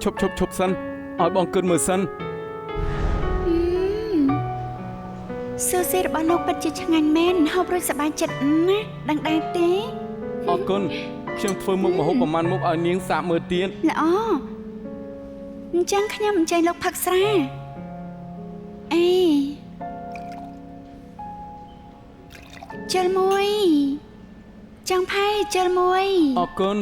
ឈប់សិនឲ្យបងគិតមើលសិន ស៊ូស៊ីរបស់លោកពិតជាឆ្ងាញ់មែនហូបរួចសប្បាយចិត្តណាស់ដឹងដែរទេ អរគុណខ្ញុំធ្វើមុខម្ហូបប្រមាណមុខឲ្យនាងសាកមើលទៀត ល្អអញ្ចឹងខ្ញុំអញ្ជើញលោកផឹកស្រាអេជិលមួយចង់ផៃជិលមួយ អរគុណ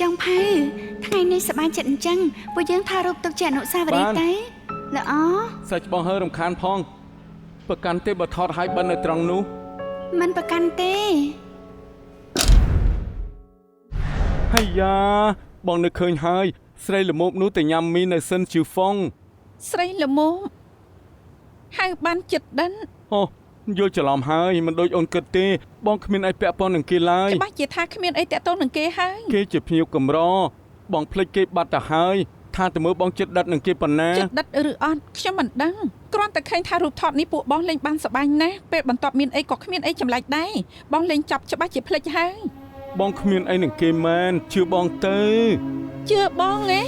ចង់ផៅថ្ងៃនេះសប្បាយចិត្តអញ្ចឹងពួកយើងថតរូបទុកជាអនុស្សាវរីយ៍ទៅល្អ សាច់បងហើរំខានផងប្រកាន់ទេបើថតឲ្យបិណ្ឌនៅត្រង់នោះ មិនប្រកាន់ទេ ហើយយ៉ាបងនឹកឃើញហើយស្រីល្មមនោះទៅញ៉ាំមីនៅសិនជីហ្វុង ស្រីល្មមហៅបានចិត្តដិន អូយល់ច្រឡំហើយមិនដូចអូនគិតទេបងគ្មានអីពាក់ព័ន្ធនឹងគេឡើយ ច្បាស់ជាថាគ្មានអីតាក់ទងនឹងគេហើយ គេជាភ្ញៀវកម្របងភ្លេចគេបាត់ទៅហើយថាទៅមើលបងចិត្តដិតនឹងគេប៉ុណ្ណា ចិត្តដិតឬអត់ខ្ញុំមិនដឹងគ្រាន់តែឃើញថារូបថតនេះពួកបងលេងបានសប្បាយណាស់ពេលបន្ទាប់មានអីក៏គ្មានអីចម្លែកដែរបងលេងចាប់ច្បាស់ជាភ្លេចហើយ បងគ្មានអីនឹងគេមែនជឿបងទៅ ជឿបងហ៎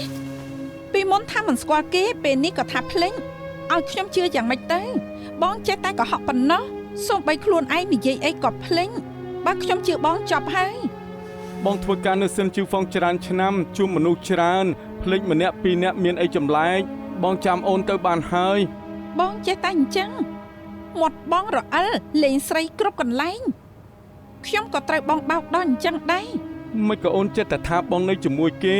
ពីមុនថាមិនស្គាល់គេពេលនេះក៏ថាភ្លេចឲ្យខ្ញុំជឿយ៉ាងម៉េចទៅបងចេះតែកុហកប៉ុណ្ណោះសូម្បីខ្លួនឯងនិយាយអីក៏ភ្លេចបើខ្ញុំជឿបងចប់ហើយ បងធ្វើការនៅសិនជីហ្វុងច្រើនឆ្នាំជួបមនុស្សច្រើនភ្លេចម្នាក់ពីរនាក់មានអីចម្លែកបងចាំអូនទៅបានហើយ បងចេះតែអញ្ចឹងមាត់បងរអិលលេងស្រីគ្រប់កន្លែងខ្ញុំក៏ត្រូវបងបោកដល់អញ្ចឹងដែរ មិនក៏អូនចិត្តតែថាបងនៅជាមួយគេ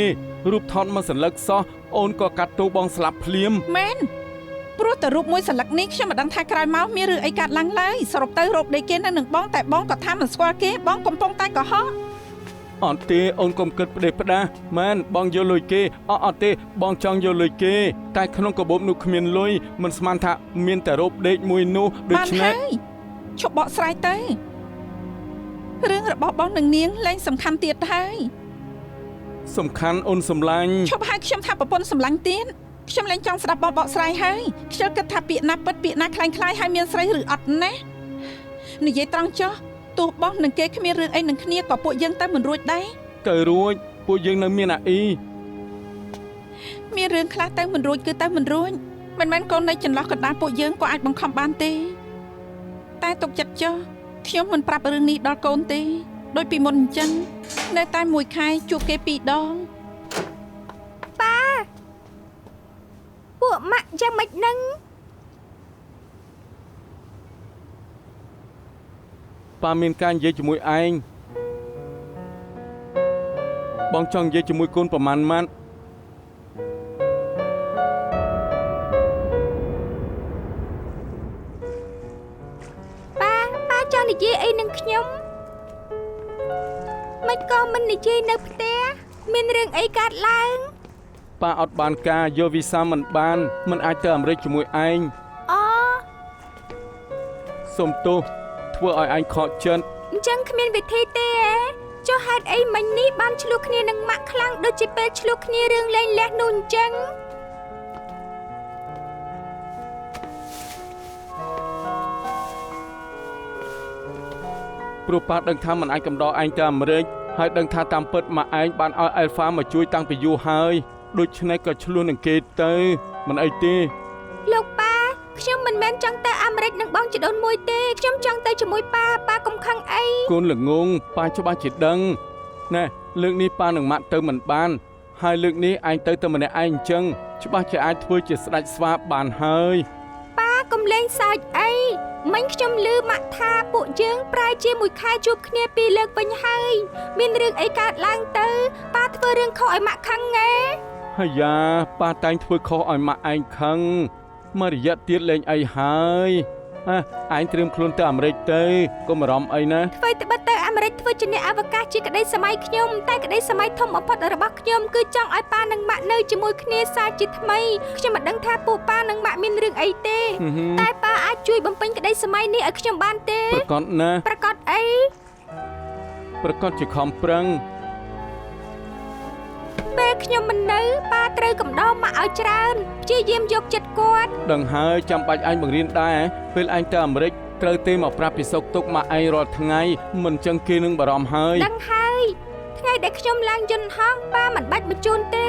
រូបថតមកសន្លឹកសោះអូនក៏កាត់ទោសបងស្លាប់ភ្លាម មែនព្រោះតែរូបមួយសន្លឹកនេះខ្ញុំមិនដឹងថាក្រោយមកមានរឿងអីកើតឡើងឡើយសរុបទៅរូបដែលគេនៅនឹងបងតែបងក៏ថាមិនស្គាល់គេបងកំពុងតែកុហក អត់ទេអូនកុំគិតផ្ដេសផ្ដាសមែនបងយកលុយគេអត់ទេបងចង់យកលុយគេតែក្នុងកាបូបនោះគ្មានលុយមិនស្មានថាមានតែរូបដេកមួយនោះដូ បាន ច្នេះ ហើយឈប់បកស្រាយទៅរឿងរបស់បងនឹងនាងលែងសំខាន់ទៀតហើយ សំខាន់អូនសម្លាញ់ ឈប់ហៅខ្ញុំថាប្រពន្ធសម្លាញ់ទៀតខ្ញុំលែងចង់ស្ដាប់បងបកស្រាយហើយខ្ញុំគិតថាពាក្យណាពិតពាក្យណាคล้ายៗហើយមានស្រីឬអត់ណានិយាយត្រង់ចុះទោះបងនឹងគេគ្មានរឿងអីនឹងគ្នាក៏ពួកយើងទៅមិនរួចដែរ ទៅរួចពួកយើងនៅមានអាអ៊ី មានរឿងខ្លះទៅមិនរួចគឺទៅមិនរួចមិនមែនកូននៅចន្លោះកណ្ដាលពួកយើងក៏អាចបង្ខំបានទេតែទុកចិត្តចុះខ្ញុំមិនប្រាប់រឿងនេះដល់កូនទេដូចពីមុនអញ្ចឹងនៅតែមួយខែជួបគេ2 ដង ពួកម៉ាក់យ៉ាងម៉េចនឹង ប៉ាមានការនិយាយជាមួយឯងបងចង់និយាយជាមួយកូនប្រមាណម៉ាត់ ប៉ាចង់និយាយអីនឹងខ្ញុំមិនក៏មិននិយាយនៅផ្ទះមានរឿងអីកើតឡើង ប៉ាអត់បានការយកវីសាមិនបានមិនអាចទៅអាមេរិកជាមួយឯង អូ សុំទោសធ្វើឲ្យឯងខកចិត្ត អញ្ចឹងគ្មានវិធីទេចុះហេតុអីមិញនេះបានឆ្លោះគ្នានឹងម៉ាក់ខ្លាំងដូចជាពេលឆ្លោះគ្នារឿងលេងលះនោះអញ្ចឹង ព្រោះប៉ាដឹងថាមិនអាចកំដរឯងទៅអាមេរិកហើយដឹងថាតាមពិតម៉ាក់ឯងបានឲ្យអែលហ្វាមកជួយតាំងពីយូរហើយដូច្នេះក៏ឆ្លោះនឹងគេទៅមិនអីទេ លោកប៉ាខ្ញុំមិនមែនចង់ទៅអាមេរិកនឹងបងជីដូនមួយទេខ្ញុំចង់ទៅជាមួយប៉ាកុំខឹងអី កូនល្ងងប៉ាច្បាស់ជាដឹងណែលើកនេះប៉ានឹងម៉ាក់ទៅមិនបានហើយលើកនេះឯងទៅតែម្នាក់ឯងអញ្ចឹងច្បាស់ជាអាចធ្វើជាស្ដេចស្វាបានហើយ ប៉ាកុំលេងសើចអីមិញខ្ញុំឮម៉ាក់ថាពួកយើងប្រែជាមួយខែជួបគ្នា2 លើកវិញហើយមានរឿងអីកើតឡើងទៅប៉ាធ្វើរឿងខុសឲ្យម៉ាក់ខឹងហ៎ ហើយយ៉ាប៉ាតែងធ្វើខុសឲ្យម៉ាក់ឯងខឹងមករយៈទៀតលេងអីហើយឯងត្រៀមខ្លួនទៅអាមេរិកទៅកុំអារម្មណ៍អីណា ធ្វើត្បិតទៅអាមេរិកធ្វើជាអ្នកអវកាសជាក្តីសម័យខ្ញុំតែក្តីសម័យធំបំផុតរបស់ខ្ញុំគឺចង់ឲ្យប៉ានិងម៉ាក់នៅជាមួយគ្នាសារជាថ្មីខ្ញុំមិនដឹងថាពួកប៉ានិងម៉ាក់មានរឿងអីទេតែប៉ាអាចជួយបំពេញក្តីសម័យនេះឲ្យខ្ញុំបានទេ ប្រកបណា ប្រកាសអី ប្រកបជាខំប្រឹង ពេលខ្ញុំមិននៅប៉ាត្រូវកំដរម៉ាក់ឲ្យច្រើនព្យាយាមយកចិត្តគាត់ ដឹងហើយចាំបាច់ឯងបង្រៀនដែរពេលឯងទៅអាមេរិក ត្រូវទេមកប្រាប់ពីសុខទុក្ខមកឯងរាល់ថ្ងៃមិនចឹងគេនឹងបារម្ភហើយ ដឹងហើយថ្ងៃដែលខ្ញុំឡើងយន្តហោះប៉ាមិនបាច់បញ្ជូនទេ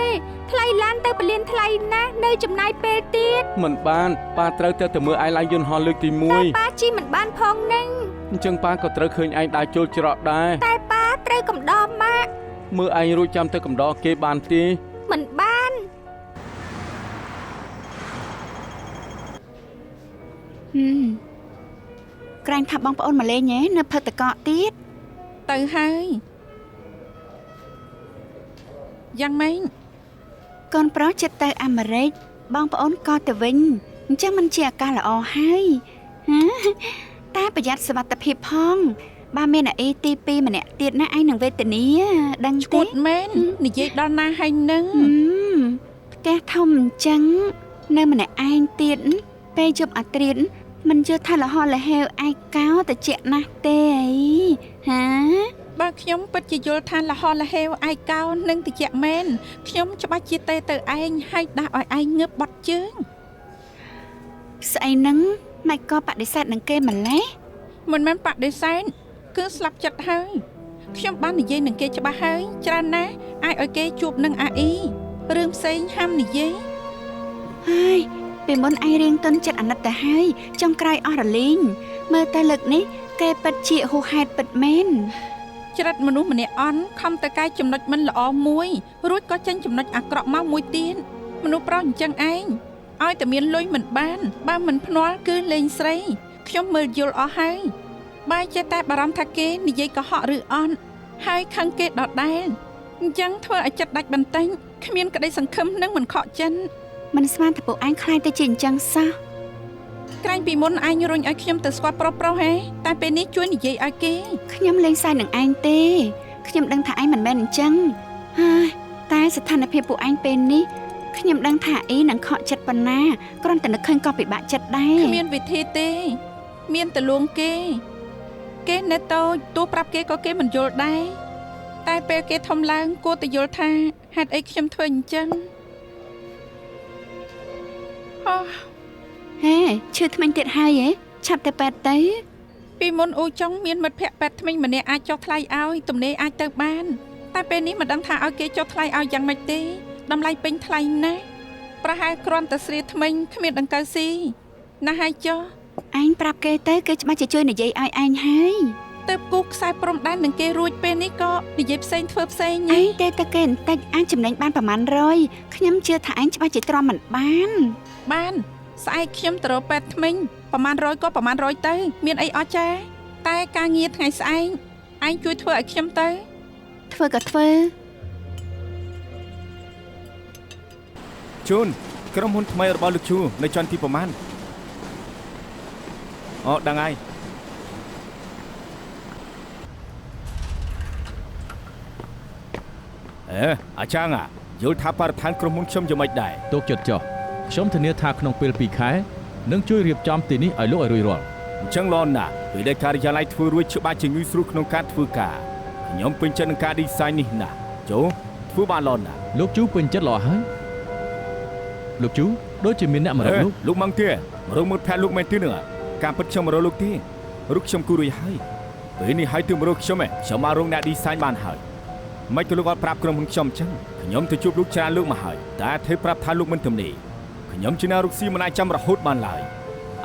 ថ្លៃឡានទៅពលានថ្លៃណាស់នៅចំណាយពេលទៀត មិនបានប៉ាត្រូវទៅមើលឯងឡើងយន្តហោះលើកទី តែប៉ាជិះមិនបានផងនឹង 1អញ្ចឹងប៉ាក៏ត្រូវឃើញឯងដើរចូលច្រកដែរ តែប៉ាត្រូវកំដរម៉ាក់ មើលឯងរួចចាំទៅកំដរគេបានទេ មិនបាន ក្រែងថាបងប្អូនមកលេងហ៎នៅផឹកតកកទៀត ទៅហើយយ៉ាងម៉េច កូនប្រុសចិត្តទៅអាមេរិកបងប្អូនក៏ទៅវិញអញ្ចឹងมันជាឱកាសល្អហើយតែប្រយ័ត្នសុវត្ថិភាពផងបើមានអាអេទី2ម្នាក់ទៀតណាឯងនឹងវេទនាដឹង ឈួ ទេ តមែននិយាយដល់ណាហើយនឹង ផ្ទះធំអញ្ចឹងនៅម្នាក់ឯងទៀតពេលជប់អាត្រៀតមិនជឿថាលហោលហេវឯកោទៅជាណាស់ទេអីហា បើខ្ញុំពិតជាយល់ថាលហោលហេវឯកោនឹងតិចមែនខ្ញុំច្បាស់ជាទេទៅឯងហើយដាក់ឲ្យឯងងើបបត់ជើង ស្អីហ្នឹងម៉េចក៏បដិសេធនឹងគេម្ល៉េះ មិនមែនបដិសេធគឺស្លាប់ចិត្តហើយខ្ញុំបាននិយាយនឹងគេច្បាស់ហើយច្រើនណាស់អាចឲ្យគេជួបនឹងអាអ៊ីរឿងផ្សេងហាមនិយាយ ហើយពេលមុនឯងរៀងទុនចិត្តអាណិតទៅហើយចុងក្រោយអស់រលីងមើលទៅលើកនេះគេពិតជាហួសហេតុពិតមែន ច្រិតមនុស្សម្នាក់អន់ខំទៅកាយចំណុចមិនល្អមួយរួចក៏ចេញចំណុចអាក្រក់មកមួយទៀតមនុស្សប្រុសអញ្ចឹងឯងឲ្យតែមានលុយមិនបានបើមិនភ្នាល់គឺលេងស្រីខ្ញុំមើលយល់អស់ហើយបើចេះតែបារម្ភថាគេនិយាយកុហកឬអន់ហើយខឹងគេដដែលអញ្ចឹងធ្វើឲ្យចិត្តដាច់បន្តិចគ្មានក្តីសង្ឃឹមនឹងមិនខកចិន មិនស្មានតែពួកឯងខ្លាចទៅជាអញ្ចឹងសោះ ក្រែងពីមុនឯងរុញឲ្យខ្ញុំទៅស្គាល់ប្រុសហេតែពេលនេះជួយនិយាយឲ្យគេ ខ្ញុំលេងសើចនឹងឯងទេខ្ញុំដឹងថាឯងមិនមែនអញ្ចឹងហើយតែស្ថានភាពពួកឯងពេលនេះខ្ញុំដឹងថាអ៊ីនឹងខកចិត្តប៉ុណ្ណាគ្រាន់តែនឹកឃើញក៏ពិបាកចិត្តដែរ គ្មានវិធីទេមានតែលួងគេនៅតូចទោះប្រាប់គេក៏គេមិនយល់ដែរតែពេលគេធំឡើងគួរតែយល់ថាហេតុអីខ្ញុំធ្វើអញ្ចឹងអូ ហេឈឺថ្មិញទៀតហើយហ៎ឆាប់ទៅប៉ែតទៅ ពីមុនអ៊ូចុងមានមិត្តភក្តិពេទ្យថ្មីម្នាក់អាចចុះថ្លៃឲ្យទំនេរអាចទៅបានតែពេលនេះមិនដឹងថាឲ្យគេចុះថ្លៃឲ្យយ៉ាងម៉េចទេតម្លៃពេញថ្លៃណាស់ប្រហែលគ្រាន់តែស្រៀថ្មិញគ្មានដង្កូវស៊ីណាស់ហើយចុះ ឯងប្រាប់គេទៅគេច្បាស់ជាជួយនិយាយឲ្យឯងហើយ ទៅគូខ្សែព្រំដែននឹងគេរួចពេលនេះក៏និយាយផ្សេងធ្វើផ្សេង ឯងទេតែគេបន្តិចអាចចំណេញបានប្រហែល100ខ្ញុំជឿថាឯងច្បាស់ជាទ្រាំមិនបាន ស្អែកខ្ញុំទៅរកពេទ្យថ្មិញប្រហែល100ក៏ប្រហែល100ទៅមានអីអស់ចាតែការងារថ្ងៃស្អែកឯងជួយធ្វើឲ្យខ្ញុំទៅ ធ្វើក៏ធ្វើ ជូនក្រុមហ៊ុនថ្មីរបស់លោកជូនៅជាន់ទីប្រមាណអូដឹងហើយអាចារ្យយល់ថាបរិស្ថានក្រុមហ៊ុនខ្ញុំយ៉ាងម៉េចដែរ ទុកចិត្តចុះខ្ញុំធានាថាក្នុងពេល2ខែនឹងជួយរៀបចំទីនេះឲ្យលោកឲ្យរួចរាល់ អញ្ចឹងល្អណាស់ពេលដែលការិយាល័យធ្វើរួចច្បាស់ជាងាយស្រួលក្នុងការធ្វើការខ្ញុំពេញចិត្តនឹងការ design នេះណាស់ចូលធ្វើបានល្អណាស់ លោកជូពេញចិត្តល្អហើយលោកជូដូចជាមានអ្នកមករកលោក មកទេមករកមើលផែនលោកមែនទេនឹងការពិតខ្ញុំមករកលោកទេរូបខ្ញុំគូរួចហើយពេលនេះហើយទើបមករកខ្ញុំមករកអ្នក design បានហើយមិនក៏លោកអត់ប្រាប់ក្រុមហ៊ុនខ្ញុំអញ្ចឹងខ្ញុំទៅជួបលោកច្រើនលោកមកហើយតែធ្វើប្រាប់ថាលោកមិនទំនេរខ្ញុំជាអ្នករកស៊ីមិនអាចចាំរហូតបានឡើយ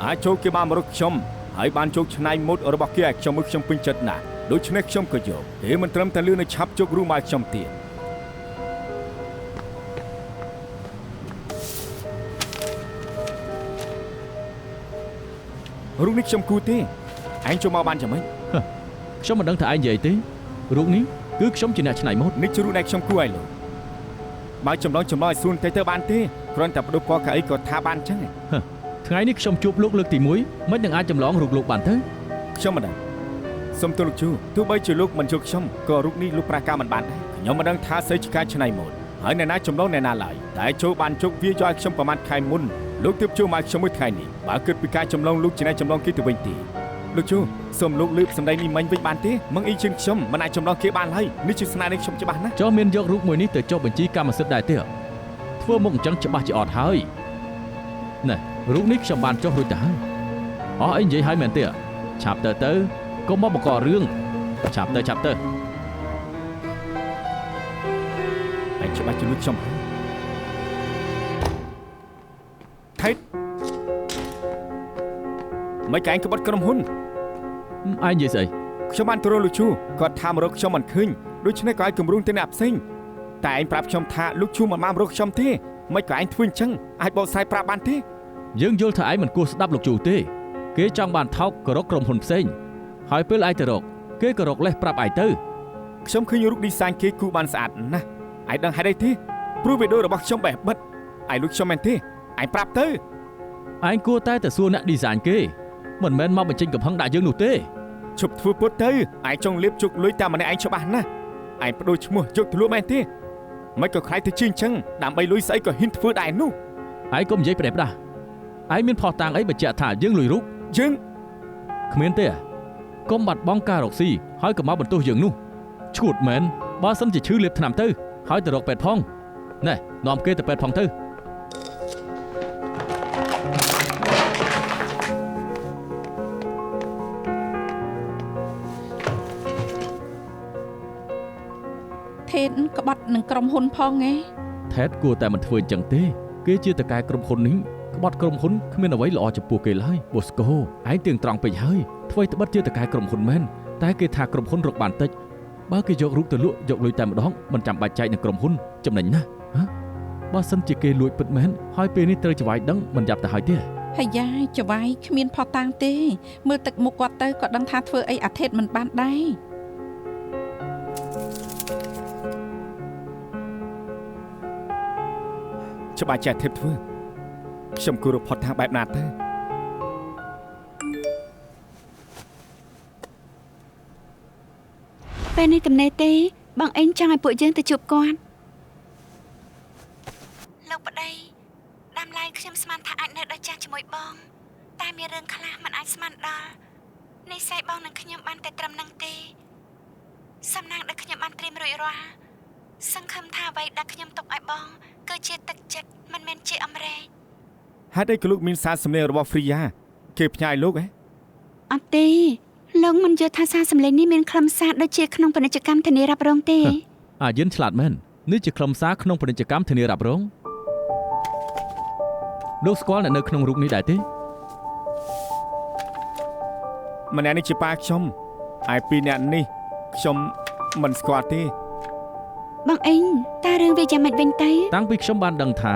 អាចចូលគេបានមករកខ្ញុំហើយបានជោគឆ្នៃម៉ូដរបស់គេឲ្យខ្ញុំមើលខ្ញុំពេញចិត្តណាស់ដូច្នេះខ្ញុំក៏យកគេមិនត្រឹមតែលឿននៅឆាប់ជោគរួមឲ្យខ្ញុំទៀតរូបនេះខ្ញុំគូទេឯងចូលមកបានចាំមិន ខ្ញុំមិនដឹងថាឯងនិយាយទេរូបនេះគឺខ្ញុំជាអ្នកច្នៃម៉ូដ នេះជារូបដែលខ្ញុំគូឲ្យលោកបើចម្លងឲ្យស្រួលទៅបានទេគ្រាន់តែបដូរពណ៌កៅអីក៏ថាបានចឹង ថ្ងៃនេះខ្ញុំជួបលោកលើកទី1មិននឹងអាចចម្លងរូបលោកបានទៅ ខ្ញុំមិនដឹងសុំទោសលោកជូទោះបីជាលោកមិនជួបខ្ញុំក៏រូបនេះលោកប្រាកាមិនបានដែរខ្ញុំមិនដឹងថាស្អីជាការច្នៃម៉ូដហើយអ្នកណាចម្លងអ្នកណាឡើយតែចូលបានជោគវាយកឲ្យខ្ញុំប្រហែលខែមុនលោកទើបចូលមកខ្ញុំមួយថ្ងៃនេះបើគិតពីការចម្លងលោកជាអ្នកចម្លងគេទៅវិញទេលោកជូសូមលោកលើកសម្ដីនេះមិញវិញបានទេមកអ៊ីជាងខ្ញុំមិនអាចចម្លងគេបានហើយនេះជាស្នាដៃខ្ញុំច្បាស់ណាស់ ចុះមានយករូបមួយនេះទៅចុះបញ្ជីកម្មសិទ្ធិដែរទេធ្វើមុខអញ្ចឹងច្បាស់ជាអត់ហើយណែរូបនេះខ្ញុំបានចុះរួចទៅហើយអស់អីនិយាយហើយមែនទេ ឆាប់ទៅកុំមកបង្ករឿងឆាប់ទៅ ឯងច្បាស់ជាលួចខ្ញុំហើយថៃមិនកែងក្បត់ក្រុមហ៊ុន ឯងនិយាយស្អី ខ្ញុំបានទៅរកលោកជូគាត់ថាមករកខ្ញុំមិនឃើញដូច្នេះក៏ឲ្យគម្រោងទៅអ្នកផ្សេងតែឯងប្រាប់ខ្ញុំថាលោកជូមិនបានរកខ្ញុំទេមិនក៏ឯងធ្វើអញ្ចឹងអាចបកស្រាយប្រាប់បានទេ យើងយល់ថាឯងមិនគួរស្ដាប់លោកជូទេគេចង់បានថោកក៏រកក្រុមហ៊ុនផ្សេងហើយពេលឯងទៅរកគេក៏រកលេសប្រាប់ឯងទៅ ខ្ញុំឃើញរូប design គេគូបានស្អាតណាស់ឯងដឹងហេតុអីទេព្រោះវីដេអូរបស់ខ្ញុំបេះបិទឯងលួចខ្ញុំមែនទេឯងប្រាប់ទៅ ឯងគួរតែសួរអ្នក design គេមិនមែនមកបញ្ចេញកំហឹងដាក់យើងនោះទេ ឈប់ធ្វើពុតទៅឯងចង់លៀបជុកលុយតាមម្នាក់ឯងច្បាស់ណាស់ឯងបដូរឈ្មោះយកទៅលក់មែនទេមិនក៏ខ្លាចទៅជាអញ្ចឹងដើម្បីលុយស្អីក៏ហ៊ានធ្វើដែរនោះ ឯងកុំនិយាយប្រេះផ្ដាស់ឯងមានផុសតាងអីបញ្ជាក់ថាយើងលុយរូប យើង គ្មានទេកុំបាត់បង់ការរកស៊ីហើយក៏មកបន្ទោសយើងនោះឈួតមែនបើសិនជាឈឺលេបថ្នាំទៅហើយទៅរកពេទ្យផងណែនាំគេទៅពេទ្យផងទៅ ថេនក្បត់នឹងក្រុមហ៊ុនផងហ៎ ថេតគួរតែមិនធ្វើអញ្ចឹងទេគេជាតកែក្រុមហ៊ុននេះក្បត់ក្រុមហ៊ុនគ្មានអ្វីល្អចំពោះគេឡើយបូស្កូឯងទៀងត្រង់ពេកហើយធ្វើត្បិតជាតកែក្រុមហ៊ុនមែនតែគេថាក្រុមហ៊ុនរកបានតិចបើគេយករូបទៅលក់យកលុយតែម្ដងមិនចាំបាច់ចែកនឹងក្រុមហ៊ុនចំណេញណាស់ហ៎បើសិនជាគេលួចពិតមែនហើយពេលនេះត្រូវច្បាយដឹងមិនយ៉ាប់ទៅហើយទេ ហើយយ៉ាយច្បាយគ្មានផុសតាងទេមើលទឹកមុខគាត់ទៅក៏ដឹងថាធ្វើអីអាថេតមិនបានដែរ ច្បាស់ចេះធៀបធ្វើខ្ញុំគួររកផុតថាបែបណាទៅ ពេលនេះទំនេរទេបងអេងចង់ឲ្យពួកយើងទៅជួបគាត់លោកប្តីដាំឡើងខ្ញុំស្មានថាអាចនៅដល់ចាស់ជាមួយបងតែមានរឿងខ្លះមិនអាចស្មានដល់នេះស្អីបងនឹងខ្ញុំបានតែត្រឹមនឹងទេសំណាងដែលខ្ញុំបានត្រៀមរួចរាល់សង្ឃឹមថាអ្វីដែលខ្ញុំទុកឲ្យបងគឺជាទឹកចិត្តមិនមែនជាអំរែក ហេតុអីក៏លោកមានសារសម្លេងរបស់ Freya គេផ្ញើឲ្យលោកហ៎ អត់ទេលោកមិនយល់ថាសារសម្លេងនេះមានខ្លឹមសារដូចជាក្នុងពាណិជ្ជកម្មធានារ៉ាប់រងទេ អាយិនឆ្លាតមែននេះជាខ្លឹមសារក្នុងពាណិជ្ជកម្មធានារ៉ាប់រងលោកស្គាល់អ្នកនៅក្នុងរូបនេះដែរទេ ម្នាក់នេះជាប៉ាខ្ញុំហើយពីរអ្នកនេះខ្ញុំមិនស្គាល់ទេ បងអេងតើរឿងវាយ៉ាងម៉េចវិញទៅ តាំងពីខ្ញុំបានដឹងថា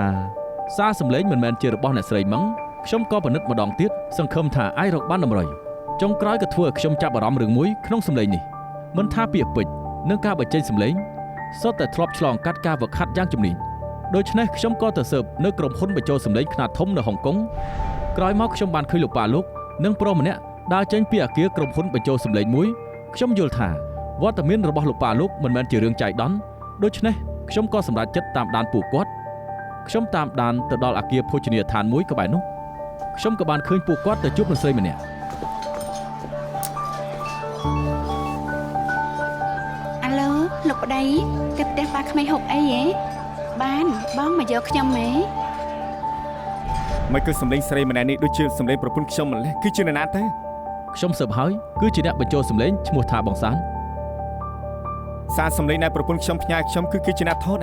សារសម្លេងមិនមែនជារបស់អ្នកស្រីម៉ឹងខ្ញុំក៏ពិនិត្យម្ដងទៀតសង្ឃឹមថាអាចរកបានតម្រុយចុងក្រោយក៏ធ្វើឲ្យខ្ញុំចាប់អារម្មណ៍រឿងមួយក្នុងសម្លេងនេះមិនថាពាក្យពេចន៍និងការបញ្ចេញសម្លេងសុទ្ធតែធ្លាប់ឆ្លងកាត់ការវឹកហាត់យ៉ាងជំនាញដូច្នេះខ្ញុំក៏ទៅស៊ើបនៅក្រុមហ៊ុនបញ្ចូលសម្លេងខ្នាតធំនៅហុងកុងក្រោយមកខ្ញុំបានឃើញលោកប៉ាលោកនិងប្រុសម្នាក់ដើរចេញពីអគារក្រុមហ៊ុនបញ្ចូលសម្លេងមួយខ្ញុំយល់ថាវត្តមានរបស់លោកប៉ាលោកមិនមែនជារឿងចៃដន្យដូច្នេះខ្ញុំក៏សម្រេចចិត្តតាមដានពួកគាត់ខ្ញុំតាមដានទៅដល់អគារភោជនីយដ្ឋានមួយក្បែរនោះខ្ញុំក៏បានឃើញពួកគាត់ទៅជួបអ្នកស្រីម្នាក់ អាឡូលោកប្តីទៅផ្ទះប៉ាក្មេងហូបអីហ៎បានបងមកយកខ្ញុំហ៎ មិនគឺសម្លេងស្រីម្នាក់នេះដូចជាសម្លេងប្រពន្ធខ្ញុំម្លេះគឺជានរណាទៅ ខ្ញុំស៊ើបហើយគឺជាអ្នកបញ្ចូលសម្លេងឈ្មោះថាបងសាន សារសម្លេងដែលប្រពន្ធខ្ញុំផ្ញើខ្ញុំគឺជាអ្នកថត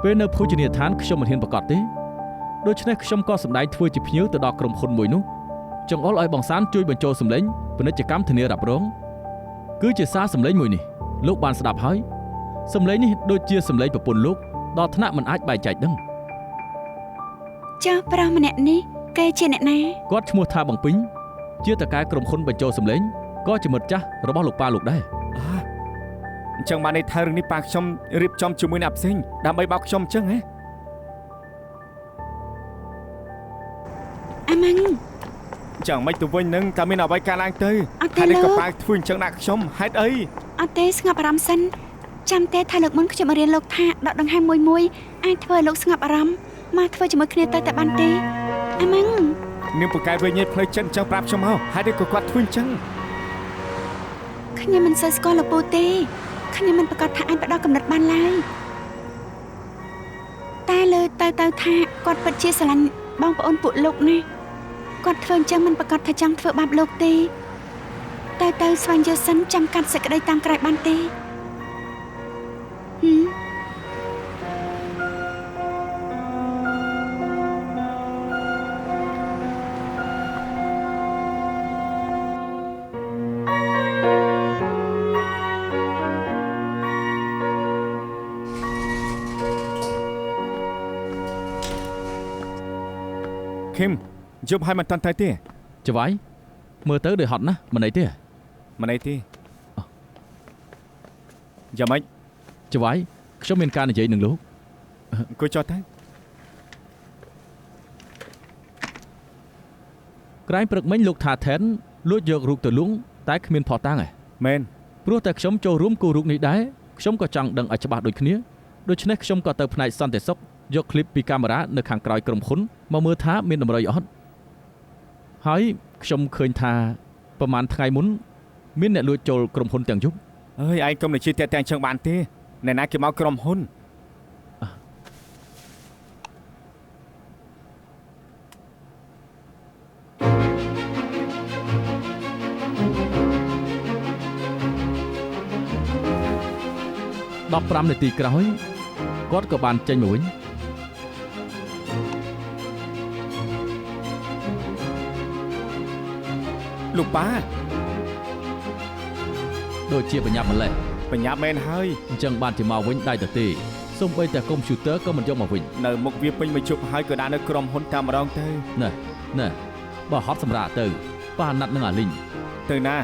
ពេលនៅភោជនីយដ្ឋានខ្ញុំមិនហ៊ានប្រកាសទេដូច្នេះខ្ញុំក៏សម្ដែងធ្វើជាភ្ញៀវទៅដល់ក្រុមហ៊ុនមួយនោះចង្អុលឲ្យបងសានជួយបញ្ចូលសម្លេងពាណិជ្ជកម្មធានារ៉ាប់រងគឺជាសារសម្លេងមួយនេះលោកបានស្ដាប់ហើយសម្លេងនេះដូចជាសម្លេងប្រពន្ធលោកដល់ថ្នាក់មិនអាចបែងចែកដឹង ចុះប្រុសម្នាក់នេះគេជាអ្នកណា គាត់ឈ្មោះថាបងពីងជាតកែក្រុមហ៊ុនបញ្ចូលសម្លេងក៏ជាមិត្តចាស់របស់លោកប៉ាលោកដែរ អញ្ចឹងបានន័យថារឿងនេះប៉ាខ្ញុំរៀបចំជាមួយអ្នកផ្សេងដើម្បីបោកខ្ញុំអញ្ចឹងហ៎ អាម៉ាំង ចឹងមិនទៅវិញនឹងតែមានអ្វីកើតឡើងទៅ អត់ទេ នេះ លោក ក៏ប៉ាធ្វើអញ្ចឹងដាក់ខ្ញុំហេតុអី អត់ទេស្ងប់អារម្មណ៍សិនចាំទេថាលើកមុនខ្ញុំរៀនលោកថាដកដង្ហើមមួយអាចធ្វើឲ្យលោកស្ងប់អារម្មណ៍មកធ្វើជាមួយគ្នាទៅតែបានទេអាម៉ាំង នាងពូកែវិញផ្លេចចិត្តអញ្ចឹងប្រាប់ខ្ញុំមកហេតុអីក៏គាត់ធ្វើអញ្ចឹង ខ្ញុំមិនសូវស្គាល់លោកពូទេខ្ញុំមិនប្រកាសថាអាចផ្ដោតកំណត់បានឡើយតែលើទៅថាគាត់ពិតជាស្រឡាញ់បងប្អូនពួកលោកណាគាត់ធ្វើអញ្ចឹងមិនប្រកាសថាចង់ធ្វើបាបលោកទេ ទៅស្វែងយល់សិនចាំកាត់សេចក្តីតាមក្រោយបានទេខឹមយប់ឲ្យមិនតាន់ទៅទេ ច្បាយមើលទៅដូចហត់ណាស់មិនអីទេ មិនអីទេយ៉ាងម៉េច ច្បាយខ្ញុំមានការនិយាយនឹងលោក អង្គុយចុះទៅ ក្រែងព្រឹកមិញលោកថាថែនលួចយករូបទៅលួងតែគ្មានផតាំងឯង មែន ព្រោះតែខ្ញុំចូលរួមគូរូបនេះដែរខ្ញុំក៏ចង់ដឹងឲ្យច្បាស់ដូចគ្នាដូច្នេះខ្ញុំក៏ទៅផ្នែកសន្តិសុខយកឃ្លីបពីកាមេរ៉ានៅខាងក្រោយក្រុមហ៊ុនមកមើលថាមានតម្រុយអត់ហើយខ្ញុំឃើញថាប្រហែលថ្ងៃមុនមានអ្នកលួចចូលក្រុមហ៊ុនទាំងយប់ អើយឯងកុំនិយាយតែតែងជើងបានទេអ្នកណាគេមកក្រុមហ៊ុន 15នាទីក្រោយគាត់ក៏បានចេញមកវិញ លោកប៉ា ដូចជាបញ្ញាប់ម្លេះ បញ្ញាប់មែនហើយ អញ្ចឹងបានជាមកវិញដៃទៅទេសូម្បីតែកុំព្យូទ័រក៏មិនយកមកវិញ នៅមុខវាពេញមួយជប់ហើយក៏ដាក់នៅក្រុមហ៊ុនតែម្ដងទៅ ណែបើហត់សម្រាប់ទៅប៉ាណាត់នឹងអាលីង ទៅណា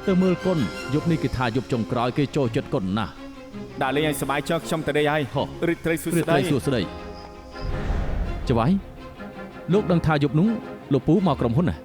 ទៅមើលគុណយប់នេះគេថាយប់ចុងក្រោយគេចូលចិត្តគុណណាស់ ដាក់លេងឲ្យសប្បាយចុះខ្ញុំទៅđâyហើយ ហោះ រីកត្រីសួ ព្រា ស្ ត្រី ដី សួស្ដីច្បាយលោកដឹងថាយប់នោះលោកពូមកក្រុមហ៊ុនណា អ